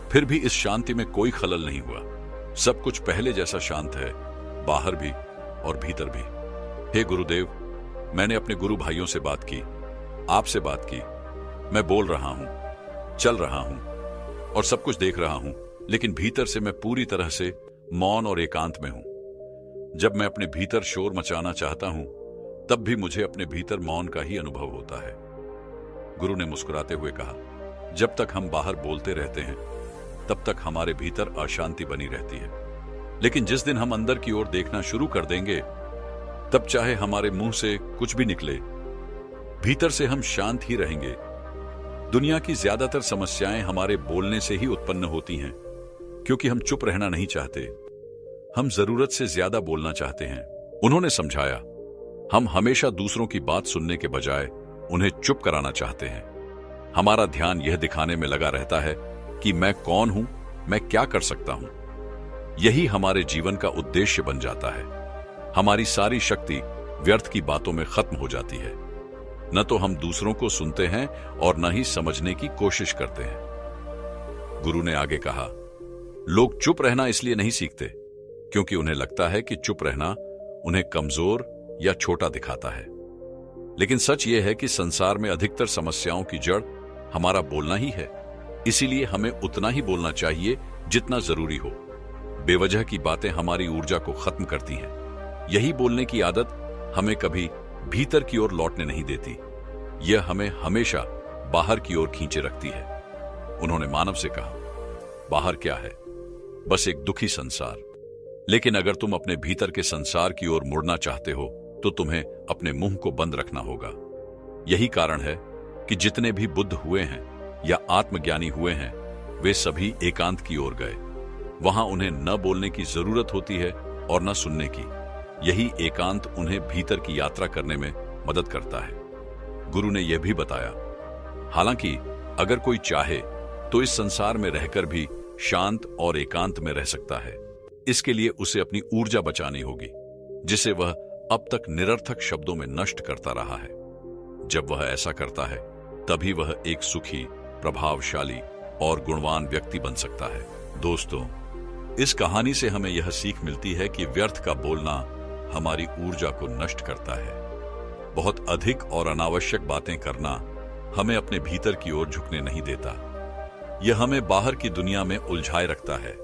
फिर भी इस शांति में कोई खलल नहीं हुआ। सब कुछ पहले जैसा शांत है, बाहर भी और भीतर भी। हे गुरुदेव, मैंने अपने गुरु भाइयों से बात की, आपसे बात की। मैं बोल रहा हूं, चल रहा हूं और सब कुछ देख रहा हूं, लेकिन भीतर से मैं पूरी तरह से मौन और एकांत में हूं। जब मैं अपने भीतर शोर मचाना चाहता हूं, तब भी मुझे अपने भीतर मौन का ही अनुभव होता है। गुरु ने मुस्कुराते हुए कहा, जब तक हम बाहर बोलते रहते हैं, तब तक हमारे भीतर अशांति बनी रहती है। लेकिन जिस दिन हम अंदर की ओर देखना शुरू कर देंगे, तब चाहे हमारे मुंह से कुछ भी निकले, भीतर से हम शांत ही रहेंगे। दुनिया की ज्यादातर समस्याएं हमारे बोलने से ही उत्पन्न होती हैं, क्योंकि हम चुप रहना नहीं चाहते, हम जरूरत से ज्यादा बोलना चाहते हैं। उन्होंने समझाया, हम हमेशा दूसरों की बात सुनने के बजाय उन्हें चुप कराना चाहते हैं। हमारा ध्यान यह दिखाने में लगा रहता है कि मैं कौन हूं, मैं क्या कर सकता हूं। यही हमारे जीवन का उद्देश्य बन जाता है। हमारी सारी शक्ति व्यर्थ की बातों में खत्म हो जाती है। न तो हम दूसरों को सुनते हैं और न ही समझने की कोशिश करते हैं। गुरु ने आगे कहा, लोग चुप रहना इसलिए नहीं सीखते क्योंकि उन्हें लगता है कि चुप रहना उन्हें कमजोर या छोटा दिखाता है। लेकिन सच यह है कि संसार में अधिकतर समस्याओं की जड़ हमारा बोलना ही है। इसीलिए हमें उतना ही बोलना चाहिए जितना जरूरी हो। बेवजह की बातें हमारी ऊर्जा को खत्म करती हैं। यही बोलने की आदत हमें कभी भीतर की ओर लौटने नहीं देती। यह हमें हमेशा बाहर की ओर खींचे रखती है। उन्होंने मानव से कहा, बाहर क्या है? बस एक दुखी संसार। लेकिन अगर तुम अपने भीतर के संसार की ओर मुड़ना चाहते हो तो तुम्हें अपने मुंह को बंद रखना होगा। यही कारण है कि जितने भी बुद्ध हुए हैं या आत्मज्ञानी हुए हैं, वे सभी एकांत की ओर गए। वहां उन्हें न बोलने की जरूरत होती है और न सुनने की। यही एकांत उन्हें भीतर की यात्रा करने में मदद करता है। गुरु ने यह भी बताया, हालांकि अगर कोई चाहे तो इस संसार में रहकर भी शांत और एकांत में रह सकता है। इसके लिए उसे अपनी ऊर्जा बचानी होगी, जिसे वह अब तक निरर्थक शब्दों में नष्ट करता रहा है। जब वह ऐसा करता है, तभी वह एक सुखी, प्रभावशाली और गुणवान व्यक्ति बन सकता है। दोस्तों, इस कहानी से हमें यह सीख मिलती है कि व्यर्थ का बोलना हमारी ऊर्जा को नष्ट करता है। बहुत अधिक और अनावश्यक बातें करना हमें अपने भीतर की ओर झुकने नहीं देता। यह हमें बाहर की दुनिया में उलझाए रखता है,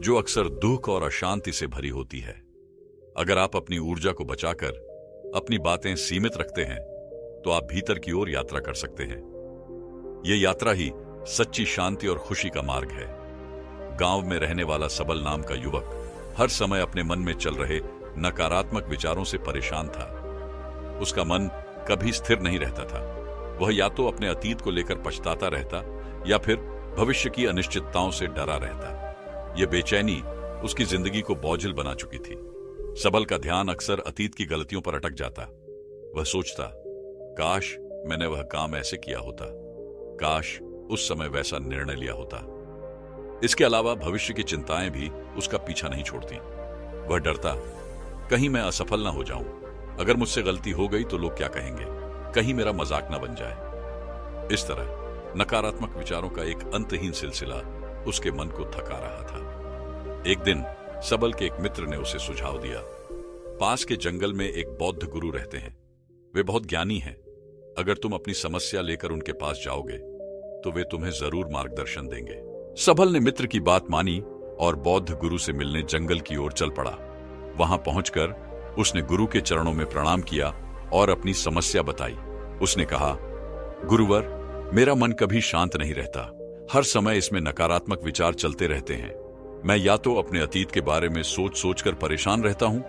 जो अक्सर दुख और अशांति से भरी होती है। अगर आप अपनी ऊर्जा को बचाकर अपनी बातें सीमित रखते हैं, तो आप भीतर की ओर यात्रा कर सकते हैं। यह यात्रा ही सच्ची शांति और खुशी का मार्ग है। गांव में रहने वाला सबल नाम का युवक हर समय अपने मन में चल रहे नकारात्मक विचारों से परेशान था। उसका मन कभी स्थिर नहीं रहता था। वह या तो अपने अतीत को लेकर पछताता रहता या फिर भविष्य की अनिश्चितताओं से डरा रहता। यह बेचैनी उसकी जिंदगी को बोझिल बना चुकी थी। सबल का ध्यान अक्सर अतीत की गलतियों पर अटक जाता। वह सोचता, काश मैंने वह काम ऐसे किया होता, काश उस समय वैसा निर्णय लिया होता। इसके अलावा भविष्य की चिंताएं भी उसका पीछा नहीं छोड़ती। वह डरता, कहीं मैं असफल ना हो जाऊं, अगर मुझसे गलती हो गई तो लोग क्या कहेंगे, कहीं मेरा मजाक ना बन जाए। इस तरह नकारात्मक विचारों का एक अंतहीन सिलसिला उसके मन को थका रहा था। एक दिन सबल के एक मित्र ने उसे सुझाव दिया, पास के जंगल में एक बौद्ध गुरु रहते हैं। वे बहुत ज्ञानी हैं। अगर तुम अपनी समस्या लेकर उनके पास जाओगे तो वे तुम्हें जरूर मार्गदर्शन देंगे। सबल ने मित्र की बात मानी और बौद्ध गुरु से मिलने जंगल की ओर चल पड़ा। वहां पहुंचकर उसने गुरु के चरणों में प्रणाम किया और अपनी समस्या बताई। उसने कहा, गुरुवर, मेरा मन कभी शांत नहीं रहता। हर समय इसमें नकारात्मक विचार चलते रहते हैं। मैं या तो अपने अतीत के बारे में सोच सोचकर परेशान रहता हूं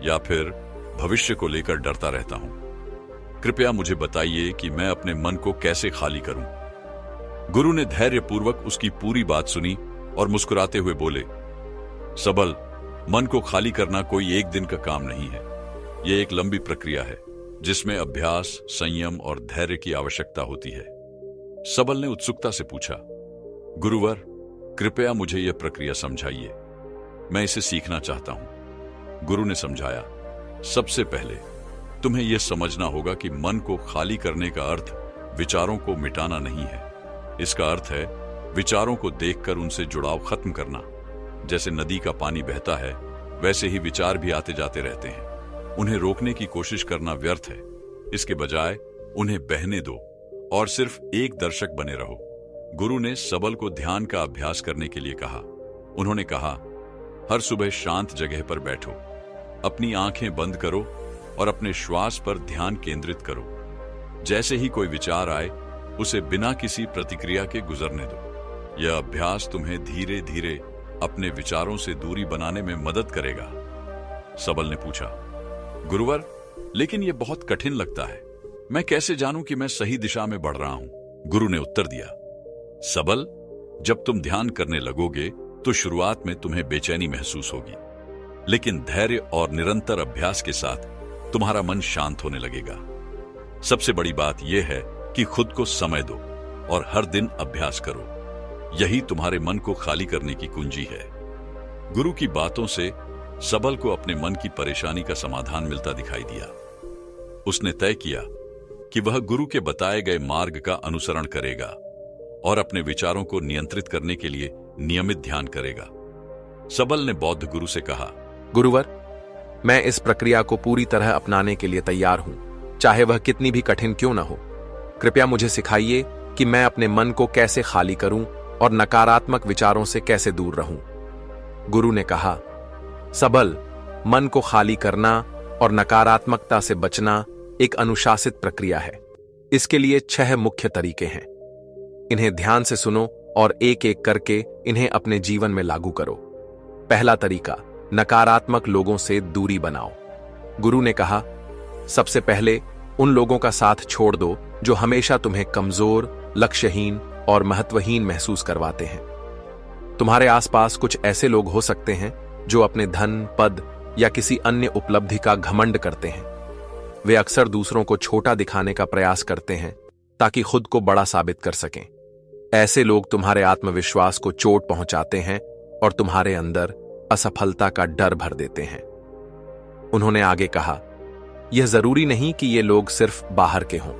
या फिर भविष्य को लेकर डरता रहता हूं। कृपया मुझे बताइए कि मैं अपने मन को कैसे खाली करूं। गुरु ने धैर्यपूर्वक उसकी पूरी बात सुनी और मुस्कुराते हुए बोले, सबल, मन को खाली करना कोई एक दिन का काम नहीं है। यह एक लंबी प्रक्रिया है जिसमें अभ्यास, संयम और धैर्य की आवश्यकता होती है। सबल ने उत्सुकता से पूछा, गुरुवर, कृपया मुझे यह प्रक्रिया समझाइए, मैं इसे सीखना चाहता हूं। गुरु ने समझाया, सबसे पहले तुम्हें यह समझना होगा कि मन को खाली करने का अर्थ विचारों को मिटाना नहीं है। इसका अर्थ है विचारों को देखकर उनसे जुड़ाव खत्म करना। जैसे नदी का पानी बहता है, वैसे ही विचार भी आते जाते रहते हैं। उन्हें रोकने की कोशिश करना व्यर्थ है। इसके बजाय उन्हें बहने दो और सिर्फ एक दर्शक बने रहो। गुरु ने सबल को ध्यान का अभ्यास करने के लिए कहा। उन्होंने कहा, हर सुबह शांत जगह पर बैठो, अपनी आंखें बंद करो और अपने श्वास पर ध्यान केंद्रित करो। जैसे ही कोई विचार आए, उसे बिना किसी प्रतिक्रिया के गुजरने दो। यह अभ्यास तुम्हें धीरे धीरे अपने विचारों से दूरी बनाने में मदद करेगा। सबल ने पूछा, गुरुवर, लेकिन यह बहुत कठिन लगता है। मैं कैसे जानूं कि मैं सही दिशा में बढ़ रहा हूं? गुरु ने उत्तर दिया, सबल, जब तुम ध्यान करने लगोगे तो शुरुआत में तुम्हें बेचैनी महसूस होगी, लेकिन धैर्य और निरंतर अभ्यास के साथ तुम्हारा मन शांत होने लगेगा। सबसे बड़ी बात यह है कि खुद को समय दो और हर दिन अभ्यास करो। यही तुम्हारे मन को खाली करने की कुंजी है। गुरु की बातों से सबल को अपने मन की परेशानी का समाधान मिलता दिखाई दिया। उसने तय किया कि वह गुरु के बताए गए मार्ग का अनुसरण करेगा और अपने विचारों को नियंत्रित करने के लिए नियमित ध्यान करेगा। सबल ने बौद्ध गुरु से कहा, गुरुवर, मैं इस प्रक्रिया को पूरी तरह अपनाने के लिए तैयार हूं, चाहे वह कितनी भी कठिन क्यों न हो। कृपया मुझे सिखाइए कि मैं अपने मन को कैसे खाली करूं और नकारात्मक विचारों से कैसे दूर रहूं। गुरु ने कहा, सबल, मन को खाली करना और नकारात्मकता से बचना एक अनुशासित प्रक्रिया है। इसके लिए 6 मुख्य तरीके हैं। इन्हें ध्यान से सुनो और एक एक करके इन्हें अपने जीवन में लागू करो। पहला तरीका, नकारात्मक लोगों से दूरी बनाओ। गुरु ने कहा, सबसे पहले उन लोगों का साथ छोड़ दो जो हमेशा तुम्हें कमजोर, लक्ष्यहीन और महत्वहीन महसूस करवाते हैं। तुम्हारे आसपास कुछ ऐसे लोग हो सकते हैं जो अपने धन, पद या किसी अन्य उपलब्धि का घमंड करते हैं। वे अक्सर दूसरों को छोटा दिखाने का प्रयास करते हैं ताकि खुद को बड़ा साबित कर सकें। ऐसे लोग तुम्हारे आत्मविश्वास को चोट पहुंचाते हैं और तुम्हारे अंदर असफलता का डर भर देते हैं। उन्होंने आगे कहा, यह जरूरी नहीं कि ये लोग सिर्फ बाहर के हों।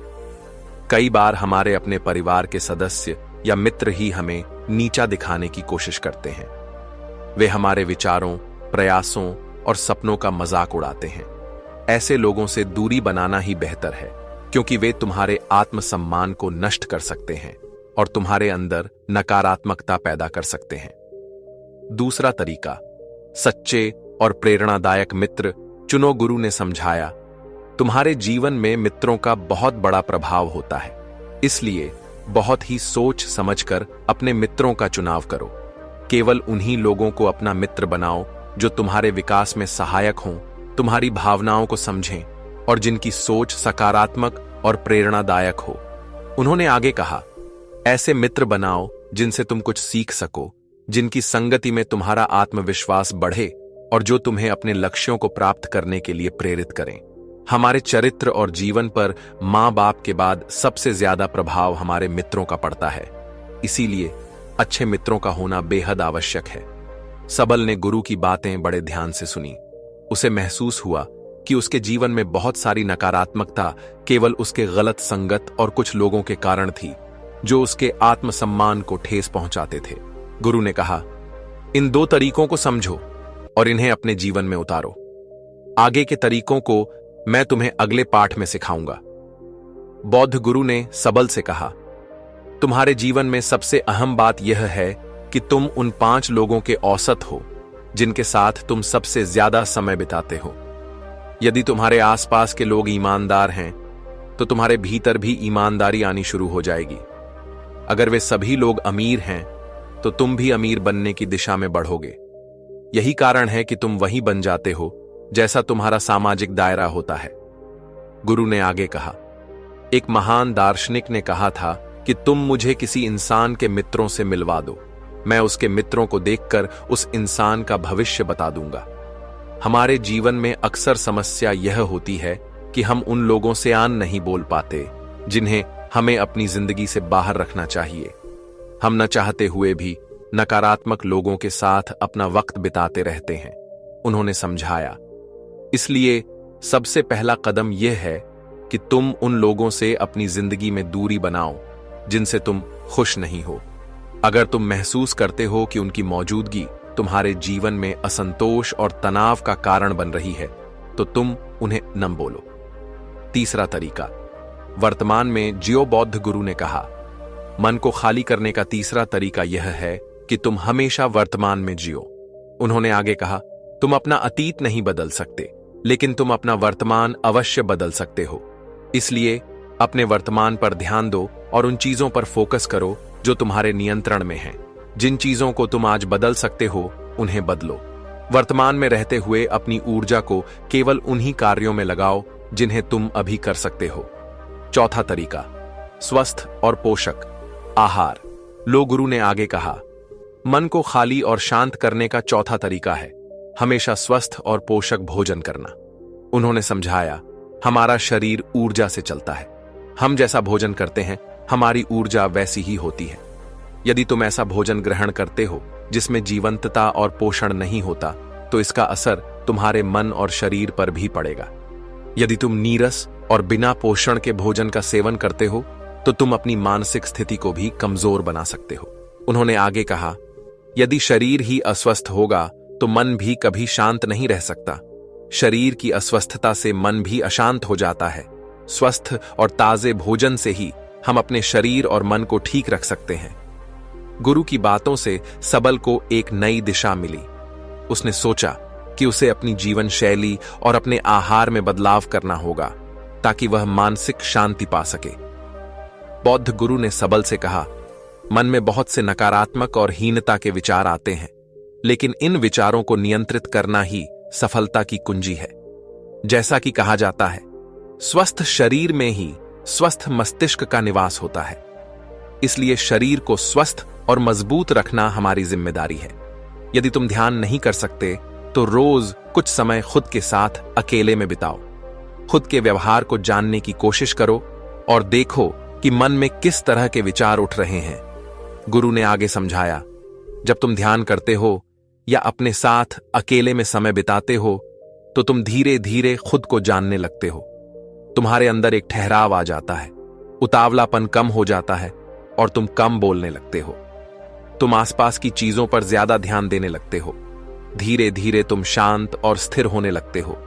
कई बार हमारे अपने परिवार के सदस्य या मित्र ही हमें नीचा दिखाने की कोशिश करते हैं। वे हमारे विचारों, प्रयासों और सपनों का मजाक उड़ाते हैं। ऐसे लोगों से दूरी बनाना ही बेहतर है, क्योंकि वे तुम्हारे आत्मसम्मान को नष्ट कर सकते हैं और तुम्हारे अंदर नकारात्मकता पैदा कर सकते हैं। दूसरा तरीका, सच्चे और प्रेरणादायक मित्र चुनो। गुरु ने समझाया, तुम्हारे जीवन में मित्रों का बहुत बड़ा प्रभाव होता है, इसलिए बहुत ही सोच समझकर अपने मित्रों का चुनाव करो। केवल उन्हीं लोगों को अपना मित्र बनाओ जो तुम्हारे विकास में सहायक हों, तुम्हारी भावनाओं को समझें और जिनकी सोच सकारात्मक और प्रेरणादायक हो। उन्होंने आगे कहा, ऐसे मित्र बनाओ जिनसे तुम कुछ सीख सको, जिनकी संगति में तुम्हारा आत्मविश्वास बढ़े और जो तुम्हें अपने लक्ष्यों को प्राप्त करने के लिए प्रेरित करें। हमारे चरित्र और जीवन पर मां बाप के बाद सबसे ज्यादा प्रभाव हमारे मित्रों का पड़ता है। इसीलिए अच्छे मित्रों का होना बेहद आवश्यक है। सबल ने गुरु की बातें बड़े ध्यान से सुनी। उसे महसूस हुआ कि उसके जीवन में बहुत सारी नकारात्मकता केवल उसके गलत संगत और कुछ लोगों के कारण थी, जो उसके आत्मसम्मान को ठेस पहुंचाते थे। गुरु ने कहा, इन 2 तरीकों को समझो और इन्हें अपने जीवन में उतारो। आगे के तरीकों को मैं तुम्हें अगले पाठ में सिखाऊंगा। बौद्ध गुरु ने सबल से कहा, तुम्हारे जीवन में सबसे अहम बात यह है कि तुम उन 5 लोगों के औसत हो जिनके साथ तुम सबसे ज्यादा समय बिताते हो। यदि तुम्हारे आसपास के लोग ईमानदार हैं, तो तुम्हारे भीतर भी ईमानदारी आनी शुरू हो जाएगी। अगर वे सभी लोग अमीर हैं, तो तुम भी अमीर बनने की दिशा में बढ़ोगे। यही कारण है कि तुम वही बन जाते हो जैसा तुम्हारा सामाजिक दायरा होता है। गुरु ने आगे कहा, एक महान दार्शनिक ने कहा था कि तुम मुझे किसी इंसान के मित्रों से मिलवा दो, मैं उसके मित्रों को देखकर उस इंसान का भविष्य बता दूंगा। हमारे जीवन में अक्सर समस्या यह होती है कि हम उन लोगों से आन नहीं बोल पाते जिन्हें हमें अपनी जिंदगी से बाहर रखना चाहिए। हम न चाहते हुए भी नकारात्मक लोगों के साथ अपना वक्त बिताते रहते हैं। उन्होंने समझाया, इसलिए सबसे पहला कदम यह है कि तुम उन लोगों से अपनी जिंदगी में दूरी बनाओ जिनसे तुम खुश नहीं हो। अगर तुम महसूस करते हो कि उनकी मौजूदगी तुम्हारे जीवन में असंतोष और तनाव का कारण बन रही है, तो तुम उन्हें न बोलो। तीसरा तरीका, वर्तमान में जियो। बौद्ध गुरु ने कहा, मन को खाली करने का तीसरा तरीका यह है कि तुम हमेशा वर्तमान में जियो। उन्होंने आगे कहा, तुम अपना अतीत नहीं बदल सकते, लेकिन तुम अपना वर्तमान अवश्य बदल सकते हो। इसलिए अपने वर्तमान पर ध्यान दो और उन चीजों पर फोकस करो जो तुम्हारे नियंत्रण में हैं। जिन चीजों को तुम आज बदल सकते हो, उन्हें बदलो। वर्तमान में रहते हुए अपनी ऊर्जा को केवल उन्हीं कार्यों में लगाओ जिन्हें तुम अभी कर सकते हो। चौथा तरीका, स्वस्थ और पोषक आहार लो। गुरु ने आगे कहा, मन को खाली और शांत करने का चौथा तरीका है हमेशा स्वस्थ और पोषक भोजन करना। उन्होंने समझाया, हमारा शरीर ऊर्जा से चलता है। हम जैसा भोजन करते हैं हमारी ऊर्जा वैसी ही होती है। यदि तुम ऐसा भोजन ग्रहण करते हो जिसमें जीवंतता और पोषण नहीं होता तो इसका असर तुम्हारे मन और शरीर पर भी पड़ेगा। यदि तुम नीरस और बिना पोषण के भोजन का सेवन करते हो तो तुम अपनी मानसिक स्थिति को भी कमजोर बना सकते हो। उन्होंने आगे कहा, यदि शरीर ही अस्वस्थ होगा तो मन भी कभी शांत नहीं रह सकता। शरीर की अस्वस्थता से मन भी अशांत हो जाता है। स्वस्थ और ताजे भोजन से ही हम अपने शरीर और मन को ठीक रख सकते हैं। गुरु की बातों से सबल को एक नई दिशा मिली। उसने सोचा कि उसे अपनी जीवन शैली और अपने आहार में बदलाव करना होगा ताकि वह मानसिक शांति पा सके। बौद्ध गुरु ने सबल से कहा, मन में बहुत से नकारात्मक और हीनता के विचार आते हैं, लेकिन इन विचारों को नियंत्रित करना ही सफलता की कुंजी है। जैसा कि कहा जाता है, स्वस्थ शरीर में ही स्वस्थ मस्तिष्क का निवास होता है। इसलिए शरीर को स्वस्थ और मजबूत रखना हमारी जिम्मेदारी है। यदि तुम ध्यान नहीं कर सकते तो रोज कुछ समय खुद के साथ अकेले में बिताओ। खुद के व्यवहार को जानने की कोशिश करो और देखो कि मन में किस तरह के विचार उठ रहे हैं। गुरु ने आगे समझाया, जब तुम ध्यान करते हो या अपने साथ अकेले में समय बिताते हो तो तुम धीरे धीरे खुद को जानने लगते हो। तुम्हारे अंदर एक ठहराव आ जाता है, उतावलापन कम हो जाता है और तुम कम बोलने लगते हो। तुम आसपास की चीजों पर ज्यादा ध्यान देने लगते हो। धीरे धीरे तुम शांत और स्थिर होने लगते हो।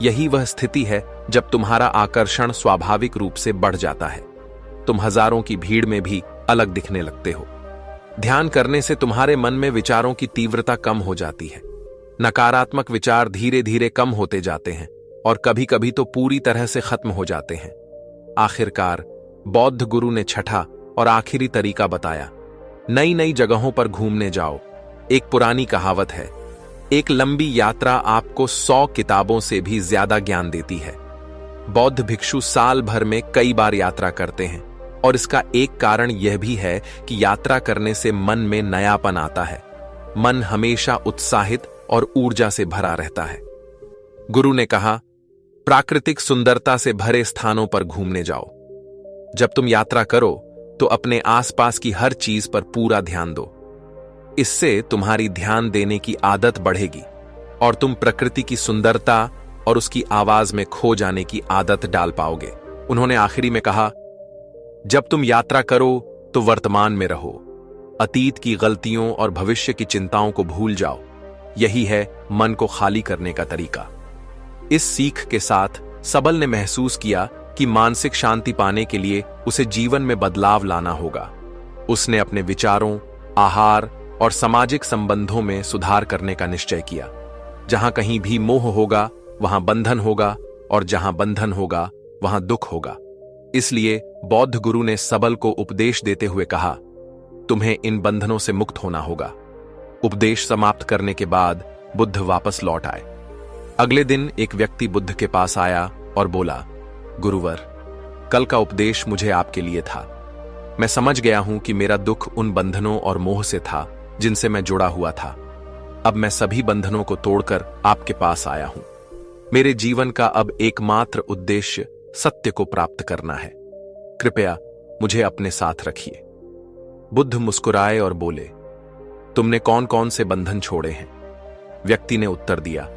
यही वह स्थिति है जब तुम्हारा आकर्षण स्वाभाविक रूप से बढ़ जाता है। तुम हजारों की भीड़ में भी अलग दिखने लगते हो। ध्यान करने से तुम्हारे मन में विचारों की तीव्रता कम हो जाती है। नकारात्मक विचार धीरे धीरे कम होते जाते हैं और कभी कभी तो पूरी तरह से खत्म हो जाते हैं। आखिरकार बौद्ध गुरु ने छठा और आखिरी तरीका बताया, नई नई जगहों पर घूमने जाओ। एक पुरानी कहावत है, एक लंबी यात्रा आपको 100 किताबों से भी ज्यादा ज्ञान देती है। बौद्ध भिक्षु साल भर में कई बार यात्रा करते हैं और इसका एक कारण यह भी है कि यात्रा करने से मन में नयापन आता है। मन हमेशा उत्साहित और ऊर्जा से भरा रहता है। गुरु ने कहा, प्राकृतिक सुंदरता से भरे स्थानों पर घूमने जाओ। जब तुम यात्रा करो तो अपने आसपास की हर चीज पर पूरा ध्यान दो। इससे तुम्हारी ध्यान देने की आदत बढ़ेगी और तुम प्रकृति की सुंदरता और उसकी आवाज में खो जाने की आदत डाल पाओगे। उन्होंने आखिरी में कहा, जब तुम यात्रा करो तो वर्तमान में रहो। अतीत की गलतियों और भविष्य की चिंताओं को भूल जाओ। यही है मन को खाली करने का तरीका। इस सीख के साथ सबल ने महसूस किया कि मानसिक शांति पाने के लिए उसे जीवन में बदलाव लाना होगा। उसने अपने विचारों, आहार और सामाजिक संबंधों में सुधार करने का निश्चय किया। जहां कहीं भी मोह होगा वहां बंधन होगा और जहां बंधन होगा वहां दुख होगा। इसलिए बौद्ध गुरु ने सबल को उपदेश देते हुए कहा, तुम्हें इन बंधनों से मुक्त होना होगा। उपदेश समाप्त करने के बाद बुद्ध वापस लौट आए। अगले दिन एक व्यक्ति बुद्ध के पास आया और बोला, गुरुवर, कल का उपदेश मुझे आपके लिए था। मैं समझ गया हूं कि मेरा दुख उन बंधनों और मोह से था जिनसे मैं जुड़ा हुआ था। अब मैं सभी बंधनों को तोड़कर आपके पास आया हूं। मेरे जीवन का अब एकमात्र उद्देश्य सत्य को प्राप्त करना है। कृपया मुझे अपने साथ रखिए। बुद्ध मुस्कुराए और बोले, तुमने कौन कौन से बंधन छोड़े हैं? व्यक्ति ने उत्तर दिया,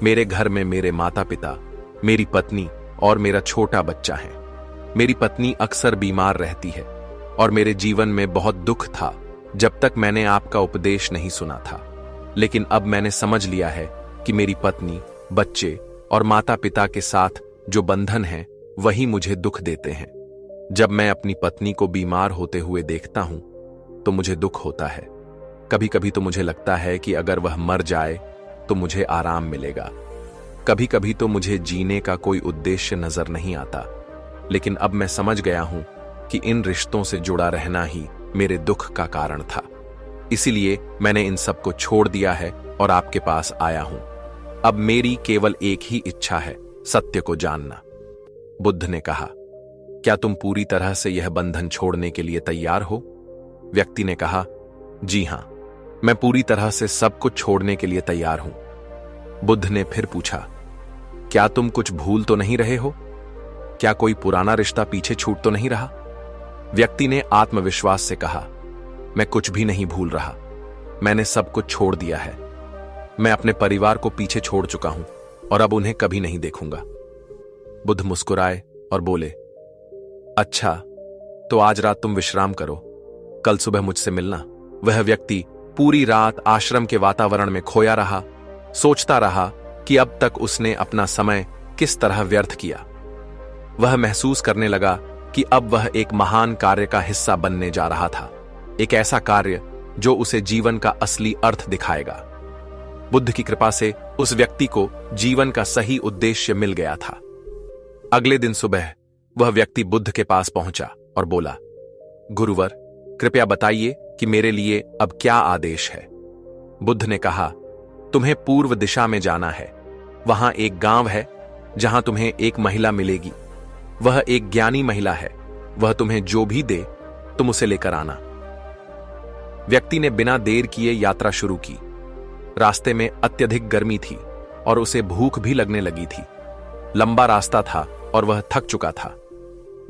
मेरे घर में मेरे माता पिता, मेरी पत्नी और मेरा छोटा बच्चा है। मेरी पत्नी अक्सर बीमार रहती है और मेरे जीवन में बहुत दुख था जब तक मैंने आपका उपदेश नहीं सुना था। लेकिन अब मैंने समझ लिया है कि मेरी पत्नी, बच्चे और माता पिता के साथ जो बंधन हैं वही मुझे दुख देते हैं। जब मैं अपनी पत्नी को बीमार होते हुए देखता हूं तो मुझे दुख होता है। कभी कभी तो मुझे लगता है कि अगर वह मर जाए तो मुझे आराम मिलेगा। कभी कभी तो मुझे जीने का कोई उद्देश्य नजर नहीं आता। लेकिन अब मैं समझ गया हूं कि इन रिश्तों से जुड़ा रहना ही मेरे दुख का कारण था। इसीलिए मैंने इन सब को छोड़ दिया है और आपके पास आया हूं। अब मेरी केवल एक ही इच्छा है, सत्य को जानना। बुद्ध ने कहा, क्या तुम पूरी तरह से यह बंधन छोड़ने के लिए तैयार हो? व्यक्ति ने कहा, जी हां, मैं पूरी तरह से सब कुछ छोड़ने के लिए तैयार हूं। बुद्ध ने फिर पूछा, क्या तुम कुछ भूल तो नहीं रहे हो? क्या कोई पुराना रिश्ता पीछे छूट तो नहीं रहा? व्यक्ति ने आत्मविश्वास से कहा, मैं कुछ भी नहीं भूल रहा। मैंने सब कुछ छोड़ दिया है। मैं अपने परिवार को पीछे छोड़ चुका हूं और अब उन्हें कभी नहीं देखूंगा। बुद्ध मुस्कुराए और बोले, अच्छा, तो आज रात तुम विश्राम करो, कल सुबह मुझसे मिलना। वह व्यक्ति पूरी रात आश्रम के वातावरण में खोया रहा, सोचता रहा कि अब तक उसने अपना समय किस तरह व्यर्थ किया। वह महसूस करने लगा कि अब वह एक महान कार्य का हिस्सा बनने जा रहा था, एक ऐसा कार्य जो उसे जीवन का असली अर्थ दिखाएगा। बुद्ध की कृपा से उस व्यक्ति को जीवन का सही उद्देश्य मिल गया था। अगले दिन सुबह वह व्यक्ति बुद्ध के पास पहुंचा और बोला, गुरुवर, कृपया बताइए कि मेरे लिए अब क्या आदेश है। बुद्ध ने कहा, तुम्हें पूर्व दिशा में जाना है। वहां एक गांव है जहां तुम्हें एक महिला मिलेगी। वह एक ज्ञानी महिला है। वह तुम्हें जो भी दे तुम उसे लेकर आना। व्यक्ति ने बिना देर किए यात्रा शुरू की। रास्ते में अत्यधिक गर्मी थी और उसे भूख भी लगने लगी थी। लंबा रास्ता था और वह थक चुका था।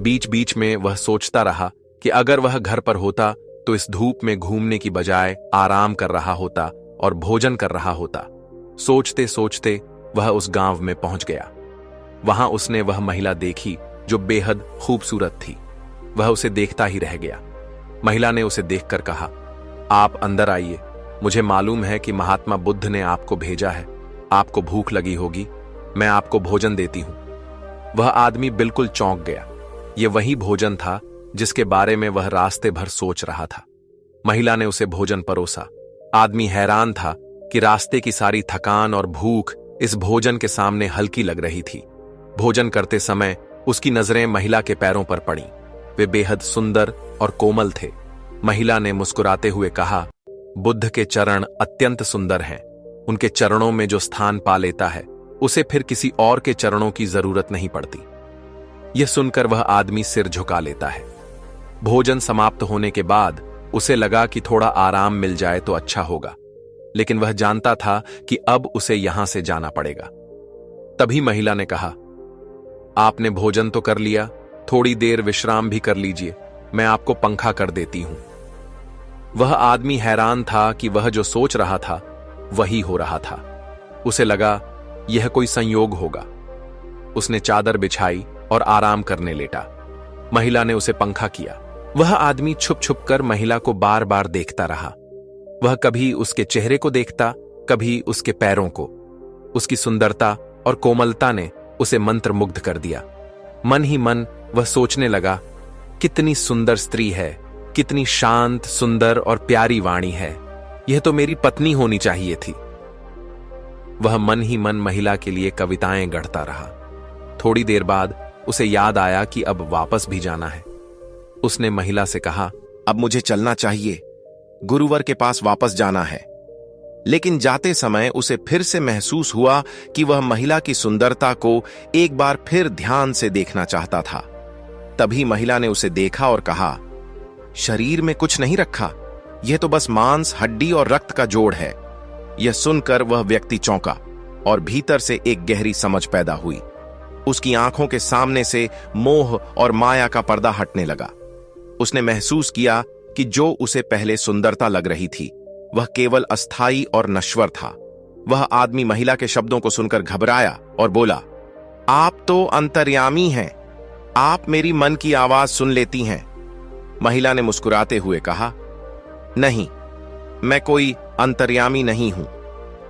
बीच बीच में वह सोचता रहा कि अगर वह घर पर होता तो इस धूप में घूमने की बजाय आराम कर रहा होता और भोजन कर रहा होता। सोचते सोचते वह उस गांव में पहुंच गया। वहां उसने वह महिला देखी जो बेहद खूबसूरत थी। वह उसे देखता ही रह गया। महिला ने उसे देखकर कहा, आप अंदर आइए। मुझे मालूम है कि महात्मा बुद्ध ने आपको भेजा है। आपको भूख लगी होगी, मैं आपको भोजन देती हूं। वह आदमी बिल्कुल चौंक गया। यह वही भोजन था जिसके बारे में वह रास्ते भर सोच रहा था। महिला ने उसे भोजन परोसा। आदमी हैरान था कि रास्ते की सारी थकान और भूख इस भोजन के सामने हल्की लग रही थी। भोजन करते समय उसकी नजरें महिला के पैरों पर पड़ी। वे बेहद सुंदर और कोमल थे। महिला ने मुस्कुराते हुए कहा, बुद्ध के चरण अत्यंत सुंदर हैं। उनके चरणों में जो स्थान पा लेता है उसे फिर किसी और के चरणों की जरूरत नहीं पड़ती। यह सुनकर वह आदमी सिर झुका लेता है। भोजन समाप्त होने के बाद उसे लगा कि थोड़ा आराम मिल जाए तो अच्छा होगा, लेकिन वह जानता था कि अब उसे यहां से जाना पड़ेगा। तभी महिला ने कहा, आपने भोजन तो कर लिया, थोड़ी देर विश्राम भी कर लीजिए, मैं आपको पंखा कर देती हूं। वह आदमी हैरान था कि वह जो सोच रहा था वही हो रहा था। उसे लगा यह कोई संयोग होगा। उसने चादर बिछाई और आराम करने लेटा। महिला ने उसे पंखा किया। वह आदमी छुप छुप कर महिला को बार बार देखता रहा। वह कभी उसके चेहरे को देखता, कभी उसके पैरों को। उसकी सुंदरता और कोमलता ने उसे मंत्रमुग्ध कर दिया। मन ही मन वह सोचने लगा, कितनी सुंदर स्त्री है, कितनी शांत, सुंदर और प्यारी वाणी है। यह तो मेरी पत्नी होनी चाहिए थी। वह मन ही मन महिला के लिए कविताएं गढ़ता रहा। थोड़ी देर बाद उसे याद आया कि अब वापस भी जाना है। उसने महिला से कहा, अब मुझे चलना चाहिए, गुरुवर के पास वापस जाना है। लेकिन जाते समय उसे फिर से महसूस हुआ कि वह महिला की सुंदरता को एक बार फिर ध्यान से देखना चाहता था। तभी महिला ने उसे देखा और कहा, शरीर में कुछ नहीं रखा, यह तो बस मांस, हड्डी और रक्त का जोड़ है। यह सुनकर वह व्यक्ति चौंका और भीतर से एक गहरी समझ पैदा हुई। उसकी आंखों के सामने से मोह और माया का पर्दा हटने लगा। उसने महसूस किया कि जो उसे पहले सुंदरता लग रही थी वह केवल अस्थाई और नश्वर था। वह आदमी महिला के शब्दों को सुनकर घबराया और बोला, आप तो अंतर्यामी हैं, आप मेरी मन की आवाज सुन लेती हैं। महिला ने मुस्कुराते हुए कहा, नहीं, मैं कोई अंतर्यामी नहीं हूं।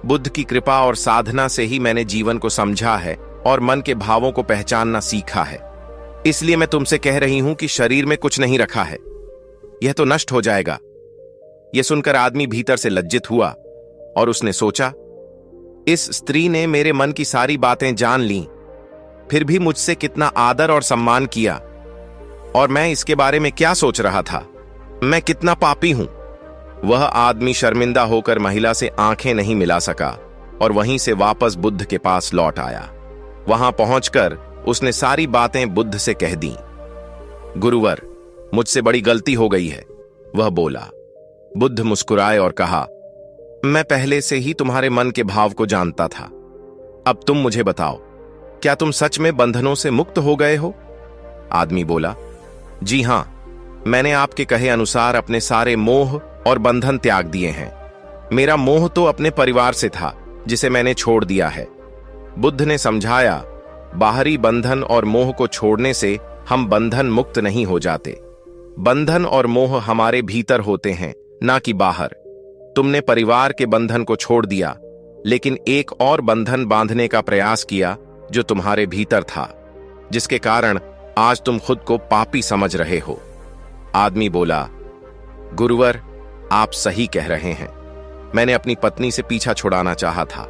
बुद्ध की कृपा और साधना से ही मैंने जीवन को समझा है और मन के भावों को पहचानना सीखा है। इसलिए मैं तुमसे कह रही हूं कि शरीर में कुछ नहीं रखा है, यह तो नष्ट हो जाएगा। यह सुनकर आदमी भीतर से लज्जित हुआ और उसने सोचा, इस स्त्री ने मेरे मन की सारी बातें जान लीं, फिर भी मुझसे कितना आदर और सम्मान किया, और मैं इसके बारे में क्या सोच रहा था, मैं कितना पापी हूं। वह आदमी शर्मिंदा होकर महिला से आंखें नहीं मिला सका और वहीं से वापस बुद्ध के पास लौट आया। वहां पहुंचकर उसने सारी बातें बुद्ध से कह दी। गुरुवर, मुझसे बड़ी गलती हो गई है, वह बोला। बुद्ध मुस्कुराए और कहा, मैं पहले से ही तुम्हारे मन के भाव को जानता था। अब तुम मुझे बताओ, क्या तुम सच में बंधनों से मुक्त हो गए हो? आदमी बोला, जी हां, मैंने आपके कहे अनुसार अपने सारे मोह और बंधन त्याग दिए हैं। मेरा मोह तो अपने परिवार से था, जिसे मैंने छोड़ दिया है। बुद्ध ने समझाया, बाहरी बंधन और मोह को छोड़ने से हम बंधन मुक्त नहीं हो जाते। बंधन और मोह हमारे भीतर होते हैं, ना कि बाहर। तुमने परिवार के बंधन को छोड़ दिया, लेकिन एक और बंधन बांधने का प्रयास किया जो तुम्हारे भीतर था, जिसके कारण आज तुम खुद को पापी समझ रहे हो। आदमी बोला, गुरुवर, आप सही कह रहे हैं। मैंने अपनी पत्नी से पीछा छुड़ाना चाहा था।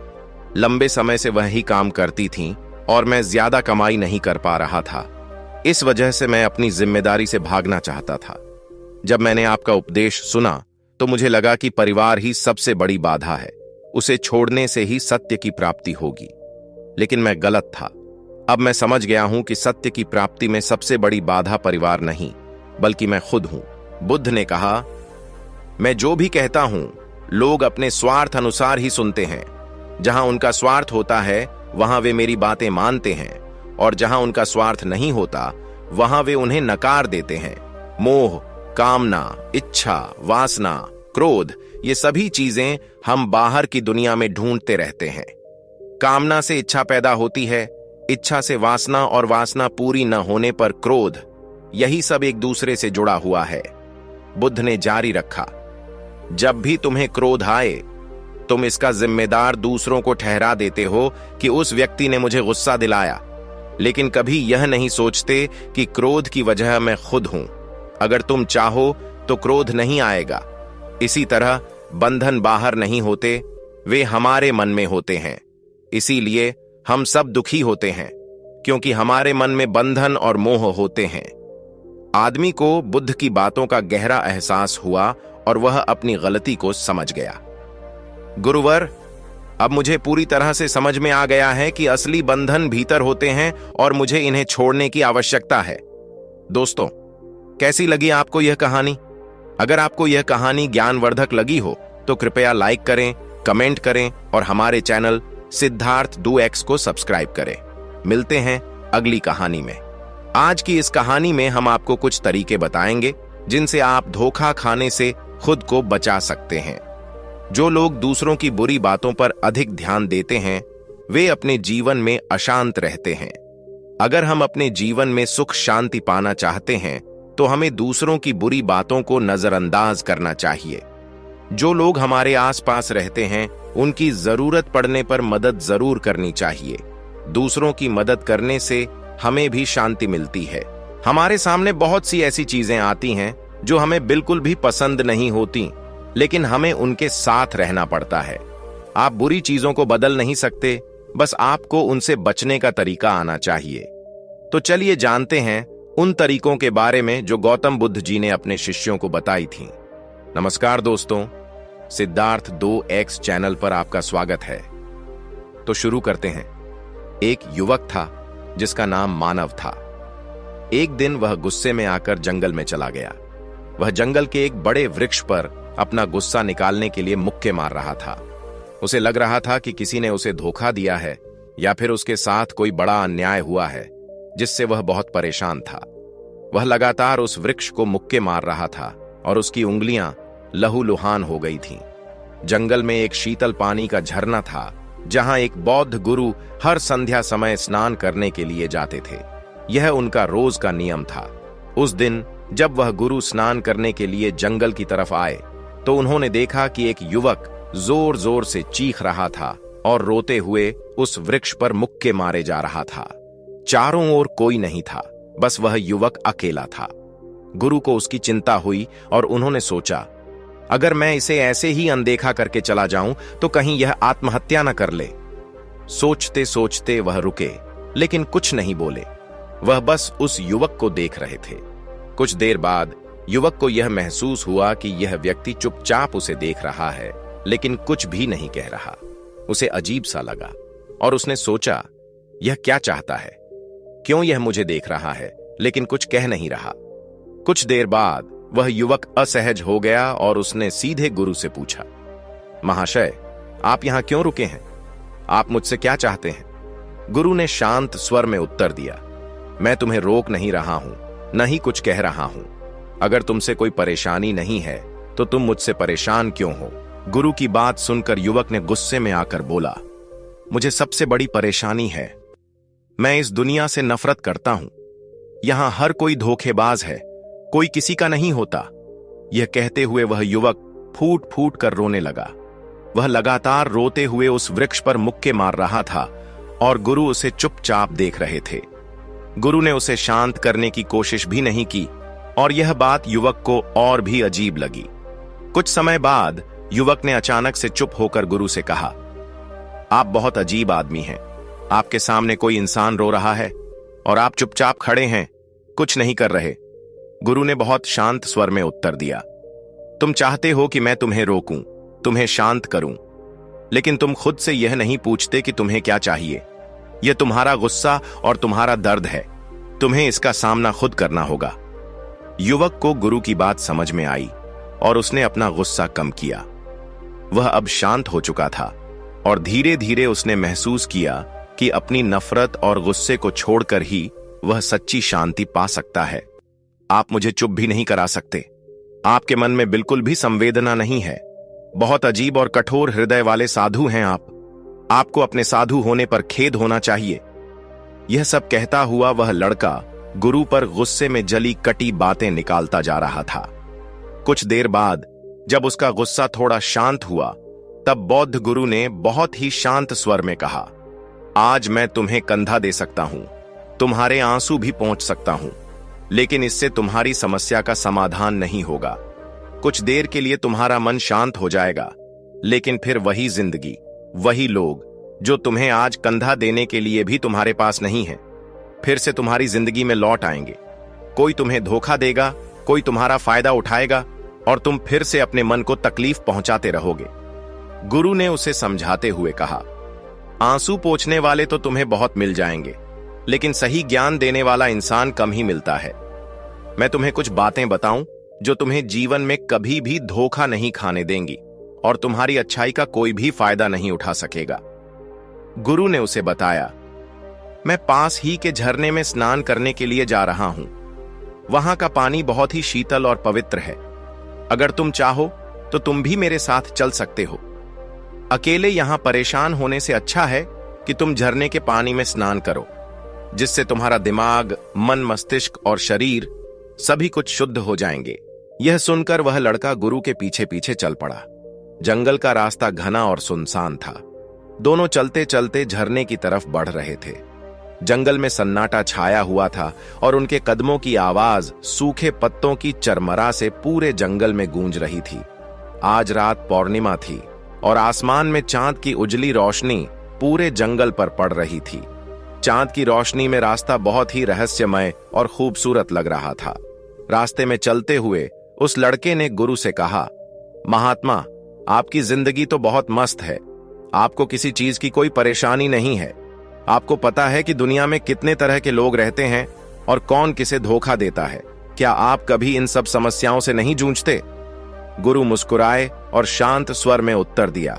लंबे समय से वही काम करती थीं और मैं ज्यादा कमाई नहीं कर पा रहा था। इस वजह से मैं अपनी जिम्मेदारी से भागना चाहता था। जब मैंने आपका उपदेश सुना तो मुझे लगा कि परिवार ही सबसे बड़ी बाधा है। उसे छोड़ने से ही सत्य की प्राप्ति होगी। लेकिन मैं गलत था। अब मैं समझ गया हूं कि सत्य की प्राप्ति में सबसे बड़ी बाधा परिवार नहीं, बल्कि मैं खुद हूं। बुद्ध ने कहा, मैं जो भी कहता हूं, लोग अपने स्वार्थ अनुसार ही सुनते हैं। जहां उनका स्वार्थ होता है, वहां वे मेरी बातें मानते हैं, और जहां उनका स्वार्थ नहीं होता, वहां वे उन्हें नकार देते हैं। मोह, कामना, इच्छा, वासना, क्रोध, ये सभी चीजें हम बाहर की दुनिया में ढूंढते रहते हैं। कामना से इच्छा पैदा होती है, इच्छा से वासना, और वासना पूरी न होने पर क्रोध। यही सब एक दूसरे से जुड़ा हुआ है। बुद्ध ने जारी रखा, जब भी तुम्हें क्रोध आए, तुम इसका जिम्मेदार दूसरों को ठहरा देते हो कि उस व्यक्ति ने मुझे गुस्सा दिलाया, लेकिन कभी यह नहीं सोचते कि क्रोध की वजह मैं खुद हूं। अगर तुम चाहो तो क्रोध नहीं आएगा। इसी तरह बंधन बाहर नहीं होते, वे हमारे मन में होते हैं। इसीलिए हम सब दुखी होते हैं, क्योंकि हमारे मन में बंधन और मोह होते हैं। आदमी को बुद्ध की बातों का गहरा एहसास हुआ और वह अपनी गलती को समझ गया। गुरुवर, अब मुझे पूरी तरह से समझ में आ गया है कि असली बंधन भीतर होते हैं और मुझे इन्हें छोड़ने की आवश्यकता है। दोस्तों, कैसी लगी आपको यह कहानी? अगर आपको यह कहानी ज्ञानवर्धक लगी हो तो कृपया लाइक करें, कमेंट करें और हमारे चैनल सिद्धार्थ 2x को सब्सक्राइब करें। मिलते हैं अगली कहानी में। आज की इस कहानी में हम आपको कुछ तरीके बताएंगे जिनसे आप धोखा खाने से खुद को बचा सकते हैं। जो लोग दूसरों की बुरी बातों पर अधिक ध्यान देते हैं, वे अपने जीवन में अशांत रहते हैं। अगर हम अपने जीवन में सुख शांति पाना चाहते हैं तो हमें दूसरों की बुरी बातों को नजरअंदाज करना चाहिए। जो लोग हमारे आसपास रहते हैं, उनकी जरूरत पड़ने पर मदद जरूर करनी चाहिए। दूसरों की मदद करने से हमें भी शांति मिलती है। हमारे सामने बहुत सी ऐसी चीजें आती हैं जो हमें बिल्कुल भी पसंद नहीं होती, लेकिन हमें उनके साथ रहना पड़ता है। आप बुरी चीजों को बदल नहीं सकते, बस आपको उनसे बचने का तरीका आना चाहिए। तो चलिए जानते हैं उन तरीकों के बारे में जो गौतम बुद्ध जी ने अपने शिष्यों को बताई थीं। नमस्कार दोस्तों, सिद्धार्थ 2x चैनल पर आपका स्वागत है। तो शुरू करते हैं। एक युवक था जिसका नाम मानव था। एक दिन वह गुस्से में आकर जंगल में चला गया। वह जंगल के एक बड़े वृक्ष पर अपना गुस्सा निकालने के लिए मुक्के मार रहा था। उसे लग रहा था कि किसी ने उसे धोखा दिया है या फिर उसके साथ कोई बड़ा अन्याय हुआ है, जिससे वह बहुत परेशान था। वह लगातार उस वृक्ष को मुक्के मार रहा था और उसकी उंगलियां लहूलुहान हो गई थीं। जंगल में एक शीतल पानी का झरना था, जहां एक बौद्ध गुरु हर संध्या समय स्नान करने के लिए जाते थे। यह उनका रोज का नियम था। उस दिन जब वह गुरु स्नान करने के लिए जंगल की तरफ आए तो उन्होंने देखा कि एक युवक जोर जोर से चीख रहा था और रोते हुए उस वृक्ष पर मुक्के मारे जा रहा था। चारों ओर कोई नहीं था, बस वह युवक अकेला था। गुरु को उसकी चिंता हुई और उन्होंने सोचा, अगर मैं इसे ऐसे ही अनदेखा करके चला जाऊं तो कहीं यह आत्महत्या न कर ले। सोचते सोचते वह रुके, लेकिन कुछ नहीं बोले। वह बस उस युवक को देख रहे थे। कुछ देर बाद युवक को यह महसूस हुआ कि यह व्यक्ति चुपचाप उसे देख रहा है, लेकिन कुछ भी नहीं कह रहा। उसे अजीब सा लगा और उसने सोचा, यह क्या चाहता है? क्यों यह मुझे देख रहा है लेकिन कुछ कह नहीं रहा? कुछ देर बाद वह युवक असहज हो गया और उसने सीधे गुरु से पूछा, महाशय, आप यहां क्यों रुके हैं? आप मुझसे क्या चाहते हैं? गुरु ने शांत स्वर में उत्तर दिया, मैं तुम्हें रोक नहीं रहा हूं, न ही कुछ कह रहा हूं। अगर तुमसे कोई परेशानी नहीं है तो तुम मुझसे परेशान क्यों हो? गुरु की बात सुनकर युवक ने गुस्से में आकर बोला, मुझे सबसे बड़ी परेशानी है, मैं इस दुनिया से नफरत करता हूं। यहां हर कोई धोखेबाज है, कोई किसी का नहीं होता। यह कहते हुए वह युवक फूट फूट कर रोने लगा। वह लगातार रोते हुए उस वृक्ष पर मुक्के मार रहा था और गुरु उसे चुपचाप देख रहे थे। गुरु ने उसे शांत करने की कोशिश भी नहीं की और यह बात युवक को और भी अजीब लगी। कुछ समय बाद युवक ने अचानक से चुप होकर गुरु से कहा, आप बहुत अजीब आदमी हैं। आपके सामने कोई इंसान रो रहा है और आप चुपचाप खड़े हैं, कुछ नहीं कर रहे। गुरु ने बहुत शांत स्वर में उत्तर दिया, तुम चाहते हो कि मैं तुम्हें रोकूं, तुम्हें शांत करूं, लेकिन तुम खुद से यह नहीं पूछते कि तुम्हें क्या चाहिए। यह तुम्हारा गुस्सा और तुम्हारा दर्द है, तुम्हें इसका सामना खुद करना होगा। युवक को गुरु की बात समझ में आई और उसने अपना गुस्सा कम किया। वह अब शांत हो चुका था और धीरे धीरे उसने महसूस किया कि अपनी नफरत और गुस्से को छोड़कर ही वह सच्ची शांति पा सकता है। आप मुझे चुप भी नहीं करा सकते। आपके मन में बिल्कुल भी संवेदना नहीं है। बहुत अजीब और कठोर हृदय वाले साधु हैं आप। आपको अपने साधु होने पर खेद होना चाहिए। यह सब कहता हुआ वह लड़का गुरु पर गुस्से में जली कटी बातें निकालता जा रहा था। कुछ देर बाद जब उसका गुस्सा थोड़ा शांत हुआ, तब बौद्ध गुरु ने बहुत ही शांत स्वर में कहा, आज मैं तुम्हें कंधा दे सकता हूं, तुम्हारे आंसू भी पोंछ सकता हूं, लेकिन इससे तुम्हारी समस्या का समाधान नहीं होगा। कुछ देर के लिए तुम्हारा मन शांत हो जाएगा, लेकिन फिर वही जिंदगी, वही लोग जो तुम्हें आज कंधा देने के लिए भी तुम्हारे पास नहीं है, फिर से तुम्हारी जिंदगी में लौट आएंगे। कोई तुम्हें धोखा देगा, कोई तुम्हारा फायदा उठाएगा और तुम फिर से अपने मन को तकलीफ पहुंचाते रहोगे। गुरु ने उसे समझाते हुए कहा, आंसू पोंछने वाले तो तुम्हें बहुत मिल जाएंगे, लेकिन सही ज्ञान देने वाला इंसान कम ही मिलता है। मैं तुम्हें कुछ बातें बताऊं जो तुम्हें जीवन में कभी भी धोखा नहीं खाने देंगी और तुम्हारी अच्छाई का कोई भी फायदा नहीं उठा सकेगा। गुरु ने उसे बताया, मैं पास ही के झरने में स्नान करने के लिए जा रहा हूं। वहां का पानी बहुत ही शीतल और पवित्र है। अगर तुम चाहो तो तुम भी मेरे साथ चल सकते हो। अकेले यहां परेशान होने से अच्छा है कि तुम झरने के पानी में स्नान करो, जिससे तुम्हारा दिमाग, मन, मस्तिष्क और शरीर सभी कुछ शुद्ध हो जाएंगे। यह सुनकर वह लड़का गुरु के पीछे पीछे चल पड़ा। जंगल का रास्ता घना और सुनसान था। दोनों चलते चलते झरने की तरफ बढ़ रहे थे। जंगल में सन्नाटा छाया हुआ था और उनके कदमों की आवाज सूखे पत्तों की चरमरा से पूरे जंगल में गूंज रही थी। आज रात पौर्णिमा थी और आसमान में चांद की उजली रोशनी पूरे जंगल पर पड़ रही थी। चांद की रोशनी में रास्ता बहुत ही रहस्यमय और खूबसूरत लग रहा था। रास्ते में चलते हुए उस लड़के ने गुरु से कहा, महात्मा, आपकी जिंदगी तो बहुत मस्त है। आपको किसी चीज की कोई परेशानी नहीं है। आपको पता है कि दुनिया में कितने तरह के लोग रहते हैं और कौन किसे धोखा देता है। क्या आप कभी इन सब समस्याओं से नहीं जूझते? गुरु मुस्कुराए और शांत स्वर में उत्तर दिया,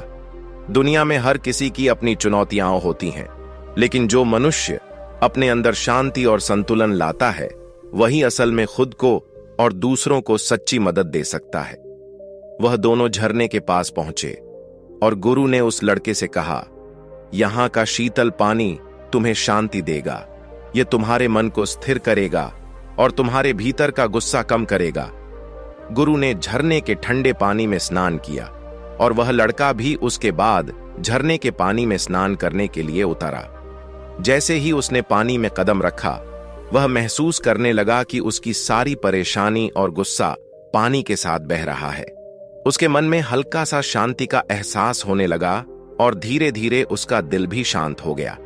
दुनिया में हर किसी की अपनी चुनौतियां होती हैं, लेकिन जो मनुष्य अपने अंदर शांति और संतुलन लाता है, वही असल में खुद को और दूसरों को सच्ची मदद दे सकता है। वह दोनों झरने के पास पहुंचे और गुरु ने उस लड़के से कहा, यहां का शीतल पानी तुम्हें शांति देगा। यह तुम्हारे मन को स्थिर करेगा और तुम्हारे भीतर का गुस्सा कम करेगा। गुरु ने झरने के ठंडे पानी में स्नान किया और वह लड़का भी उसके बाद झरने के पानी में स्नान करने के लिए उतरा। जैसे ही उसने पानी में कदम रखा, वह महसूस करने लगा कि उसकी सारी परेशानी और गुस्सा पानी के साथ बह रहा है। उसके मन में हल्का सा शांति का एहसास होने लगा और धीरे धीरे उसका दिल भी शांत हो गया।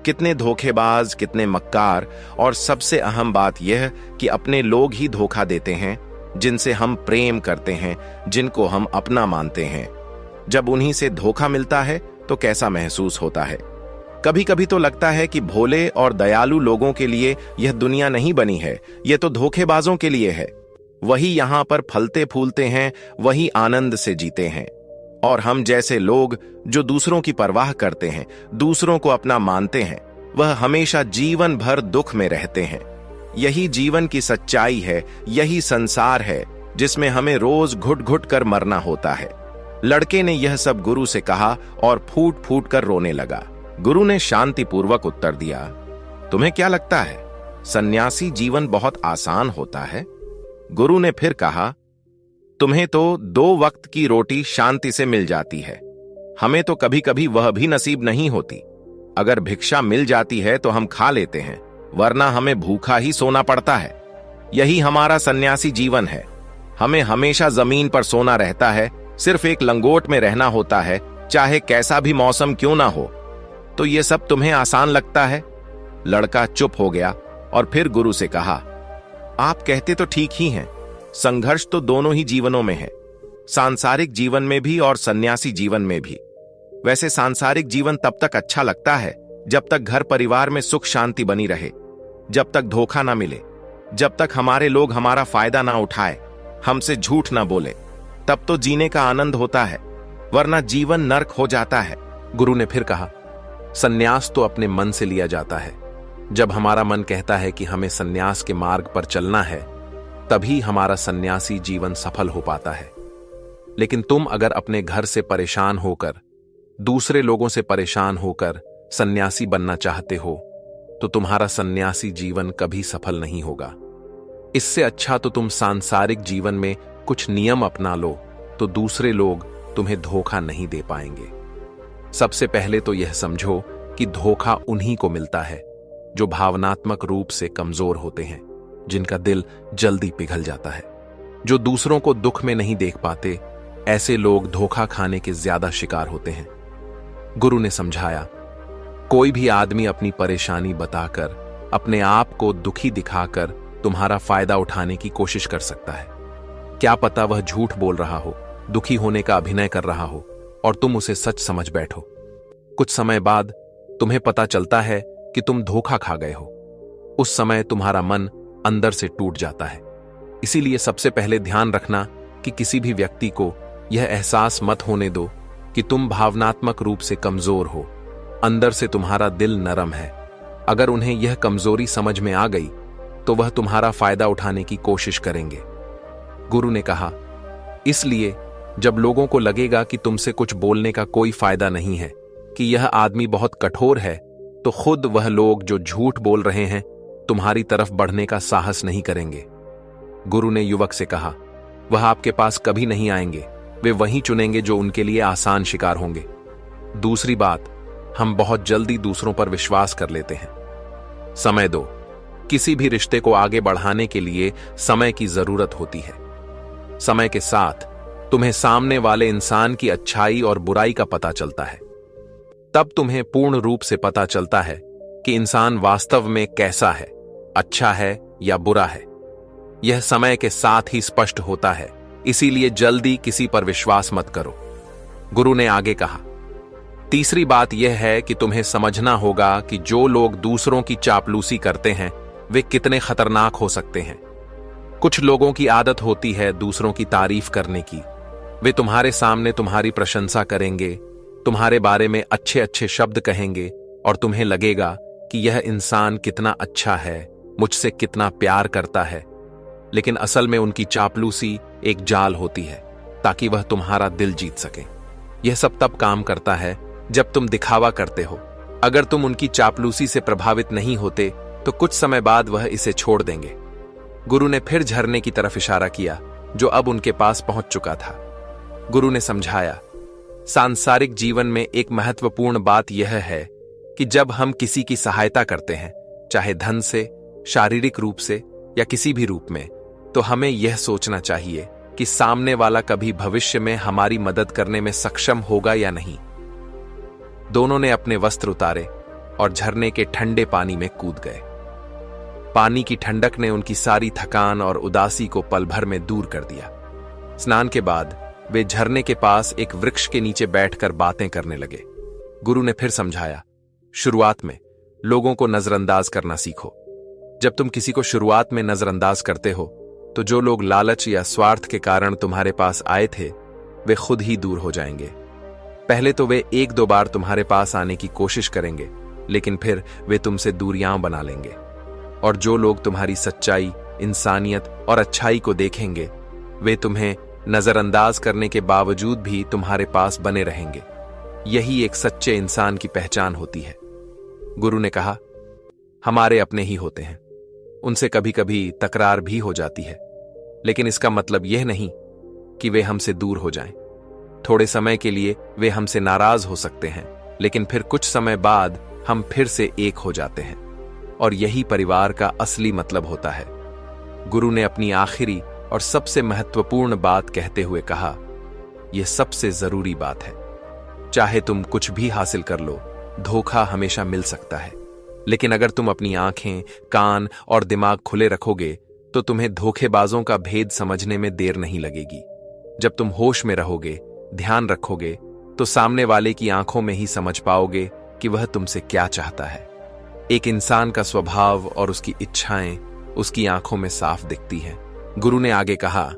कितने धोखेबाज, कितने मक्कार, और सबसे अहम बात यह कि अपने लोग ही धोखा देते हैं जिनसे हम प्रेम करते हैं, जिनको हम अपना मानते हैं। जब उन्हीं से धोखा मिलता है तो कैसा महसूस होता है। कभी कभी तो लगता है कि भोले और दयालु लोगों के लिए यह दुनिया नहीं बनी है, यह तो धोखेबाजों के लिए है। वही यहां पर फलते फूलते हैं, वही आनंद से जीते हैं। और हम जैसे लोग जो दूसरों की परवाह करते हैं, दूसरों को अपना मानते हैं, वह हमेशा जीवन भर दुख में रहते हैं। यही जीवन की सच्चाई है, यही संसार है जिसमें हमें रोज घुट घुट कर मरना होता है। लड़के ने यह सब गुरु से कहा और फूट फूट कर रोने लगा। गुरु ने शांतिपूर्वक उत्तर दिया, तुम्हें क्या लगता है सन्यासी जीवन बहुत आसान होता है? गुरु ने फिर कहा, तुम्हें तो 2 वक्त की रोटी शांति से मिल जाती है, हमें तो कभी कभी वह भी नसीब नहीं होती। अगर भिक्षा मिल जाती है तो हम खा लेते हैं, वरना हमें भूखा ही सोना पड़ता है। यही हमारा सन्यासी जीवन है। हमें हमेशा जमीन पर सोना रहता है, सिर्फ एक लंगोट में रहना होता है, चाहे कैसा भी मौसम क्यों ना हो। तो ये सब तुम्हें आसान लगता है? लड़का चुप हो गया और फिर गुरु से कहा, आप कहते तो ठीक ही हैं, संघर्ष तो दोनों ही जीवनों में है, सांसारिक जीवन में भी और सन्यासी जीवन में भी। वैसे सांसारिक जीवन तब तक अच्छा लगता है जब तक घर परिवार में सुख शांति बनी रहे, जब तक धोखा ना मिले, जब तक हमारे लोग हमारा फायदा ना उठाए, हमसे झूठ ना बोले, तब तो जीने का आनंद होता है, वरना जीवन नर्क हो जाता है। गुरु ने फिर कहा, सन्यास तो अपने मन से लिया जाता है। जब हमारा मन कहता है कि हमें सन्यास के मार्ग पर चलना है, तभी हमारा सन्यासी जीवन सफल हो पाता है। लेकिन तुम अगर अपने घर से परेशान होकर, दूसरे लोगों से परेशान होकर सन्यासी बनना चाहते हो, तो तुम्हारा सन्यासी जीवन कभी सफल नहीं होगा। इससे अच्छा तो तुम सांसारिक जीवन में कुछ नियम अपना लो, तो दूसरे लोग तुम्हें धोखा नहीं दे पाएंगे। सबसे पहले तो यह समझो कि धोखा उन्हीं को मिलता है जो भावनात्मक रूप से कमजोर होते हैं, जिनका दिल जल्दी पिघल जाता है, जो दूसरों को दुख में नहीं देख पाते। ऐसे लोग धोखा खाने के ज्यादा शिकार होते हैं। गुरु ने समझाया, कोई भी आदमी अपनी परेशानी बताकर, अपने आप को दुखी दिखाकर तुम्हारा फायदा उठाने की कोशिश कर सकता है। क्या पता वह झूठ बोल रहा हो, दुखी होने का अभिनय कर रहा हो और तुम उसे सच समझ बैठो। कुछ समय बाद तुम्हें पता चलता है कि तुम धोखा खा गए हो। उस समय तुम्हारा मन अंदर से टूट जाता है। इसीलिए सबसे पहले ध्यान रखना कि किसी भी व्यक्ति को यह एहसास मत होने दो कि तुम भावनात्मक रूप से कमजोर हो। अंदर से तुम्हारा दिल नरम है। अगर उन्हें यह कमजोरी समझ में आ गई तो वह तुम्हारा फायदा उठाने की कोशिश करेंगे। गुरु ने कहा, इसलिए जब लोगों को लगेगा कि तुमसे कुछ बोलने का कोई फायदा नहीं है, कि यह आदमी बहुत कठोर है, तो खुद वह लोग जो झूठ बोल रहे हैं तुम्हारी तरफ बढ़ने का साहस नहीं करेंगे। गुरु ने युवक से कहा, वह आपके पास कभी नहीं आएंगे, वे वही चुनेंगे जो उनके लिए आसान शिकार होंगे। दूसरी बात, हम बहुत जल्दी दूसरों पर विश्वास कर लेते हैं। समय दो। किसी भी रिश्ते को आगे बढ़ाने के लिए समय की जरूरत होती है। समय के साथ तुम्हें सामने वाले इंसान की अच्छाई और बुराई का पता चलता है। तब तुम्हें पूर्ण रूप से पता चलता है कि इंसान वास्तव में कैसा है, अच्छा है या बुरा है। यह समय के साथ ही स्पष्ट होता है, इसीलिए जल्दी किसी पर विश्वास मत करो। गुरु ने आगे कहा, तीसरी बात यह है कि तुम्हें समझना होगा कि जो लोग दूसरों की चापलूसी करते हैं वे कितने खतरनाक हो सकते हैं। कुछ लोगों की आदत होती है दूसरों की तारीफ करने की। वे तुम्हारे सामने तुम्हारी प्रशंसा करेंगे, तुम्हारे बारे में अच्छे अच्छे शब्द कहेंगे और तुम्हें लगेगा कि यह इंसान कितना अच्छा है, मुझसे कितना प्यार करता है। लेकिन असल में उनकी चापलूसी एक जाल होती है ताकि वह तुम्हारा दिल जीत सके। यह सब तब काम करता है जब तुम दिखावा करते हो। अगर तुम उनकी चापलूसी से प्रभावित नहीं होते तो कुछ समय बाद वह इसे छोड़ देंगे। गुरु ने फिर झरने की तरफ इशारा किया जो अब उनके पास पहुंच चुका था। गुरु ने समझाया, सांसारिक जीवन में एक महत्वपूर्ण बात यह है कि जब हम किसी की सहायता करते हैं, चाहे धन से, शारीरिक रूप से या किसी भी रूप में, तो हमें यह सोचना चाहिए कि सामने वाला कभी भविष्य में हमारी मदद करने में सक्षम होगा या नहीं। दोनों ने अपने वस्त्र उतारे और झरने के ठंडे पानी में कूद गए। पानी की ठंडक ने उनकी सारी थकान और उदासी को पल भर में दूर कर दिया। स्नान के बाद वे झरने के पास एक वृक्ष के नीचे बैठकर बातें करने लगे। गुरु ने फिर समझाया, शुरुआत में लोगों को नजरअंदाज करना सीखो। जब तुम किसी को शुरुआत में नजरअंदाज करते हो तो जो लोग लालच या स्वार्थ के कारण तुम्हारे पास आए थे वे खुद ही दूर हो जाएंगे। पहले तो वे 1-2 बार तुम्हारे पास आने की कोशिश करेंगे, लेकिन फिर वे तुमसे दूरियां बना लेंगे। और जो लोग तुम्हारी सच्चाई, इंसानियत और अच्छाई को देखेंगे, वे तुम्हें नजरअंदाज करने के बावजूद भी तुम्हारे पास बने रहेंगे। यही एक सच्चे इंसान की पहचान होती है। गुरु ने कहा, हमारे अपने ही होते हैं, उनसे कभी कभी तकरार भी हो जाती है, लेकिन इसका मतलब यह नहीं कि वे हमसे दूर हो जाएं। थोड़े समय के लिए वे हमसे नाराज हो सकते हैं, लेकिन फिर कुछ समय बाद हम फिर से एक हो जाते हैं, और यही परिवार का असली मतलब होता है। गुरु ने अपनी आखिरी और सबसे महत्वपूर्ण बात कहते हुए कहा, यह सबसे जरूरी बात है। चाहे तुम कुछ भी हासिल कर लो, धोखा हमेशा मिल सकता है, लेकिन अगर तुम अपनी आंखें, कान और दिमाग खुले रखोगे तो तुम्हें धोखेबाजों का भेद समझने में देर नहीं लगेगी। जब तुम होश में रहोगे, ध्यान रखोगे, तो सामने वाले की आंखों में ही समझ पाओगे कि वह तुमसे क्या चाहता है। एक इंसान का स्वभाव और उसकी इच्छाएं उसकी आंखों में साफ दिखती हैं। गुरु ने आगे कहा,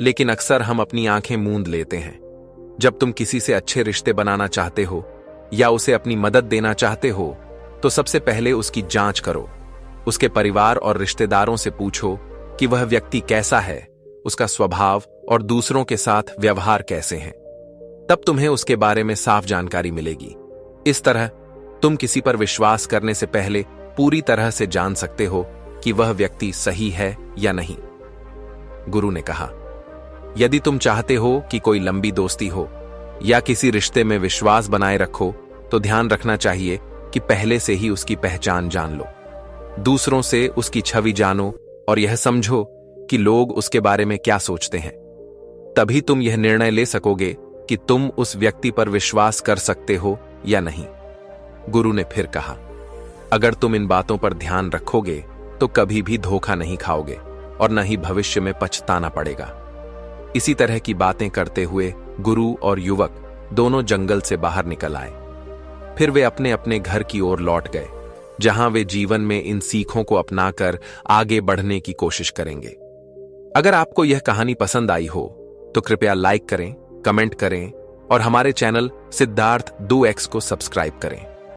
लेकिन अक्सर हम अपनी आंखें मूंद लेते हैं। जब तुम किसी से अच्छे रिश्ते बनाना चाहते हो या उसे अपनी मदद देना चाहते हो, तो सबसे पहले उसकी जांच करो। उसके परिवार और रिश्तेदारों से पूछो कि वह व्यक्ति कैसा है, उसका स्वभाव और दूसरों के साथ व्यवहार कैसे हैं। तब तुम्हें उसके बारे में साफ जानकारी मिलेगी। इस तरह तुम किसी पर विश्वास करने से पहले पूरी तरह से जान सकते हो कि वह व्यक्ति सही है या नहीं। गुरु ने कहा, यदि तुम चाहते हो कि कोई लंबी दोस्ती हो या किसी रिश्ते में विश्वास बनाए रखो, तो ध्यान रखना चाहिए कि पहले से ही उसकी पहचान जान लो। दूसरों से उसकी छवि जानो और यह समझो कि लोग उसके बारे में क्या सोचते हैं। तभी तुम यह निर्णय ले सकोगे कि तुम उस व्यक्ति पर विश्वास कर सकते हो या नहीं। गुरु ने फिर कहा, अगर तुम इन बातों पर ध्यान रखोगे तो कभी भी धोखा नहीं खाओगे और न ही भविष्य में पछताना पड़ेगा। इसी तरह की बातें करते हुए गुरु और युवक दोनों जंगल से बाहर निकल आए। फिर वे अपने अपने घर की ओर लौट गए, जहां वे जीवन में इन सीखों को अपनाकर आगे बढ़ने की कोशिश करेंगे। अगर आपको यह कहानी पसंद आई हो तो कृपया लाइक करें, कमेंट करें और हमारे चैनल सिद्धार्थ 2x को सब्सक्राइब करें।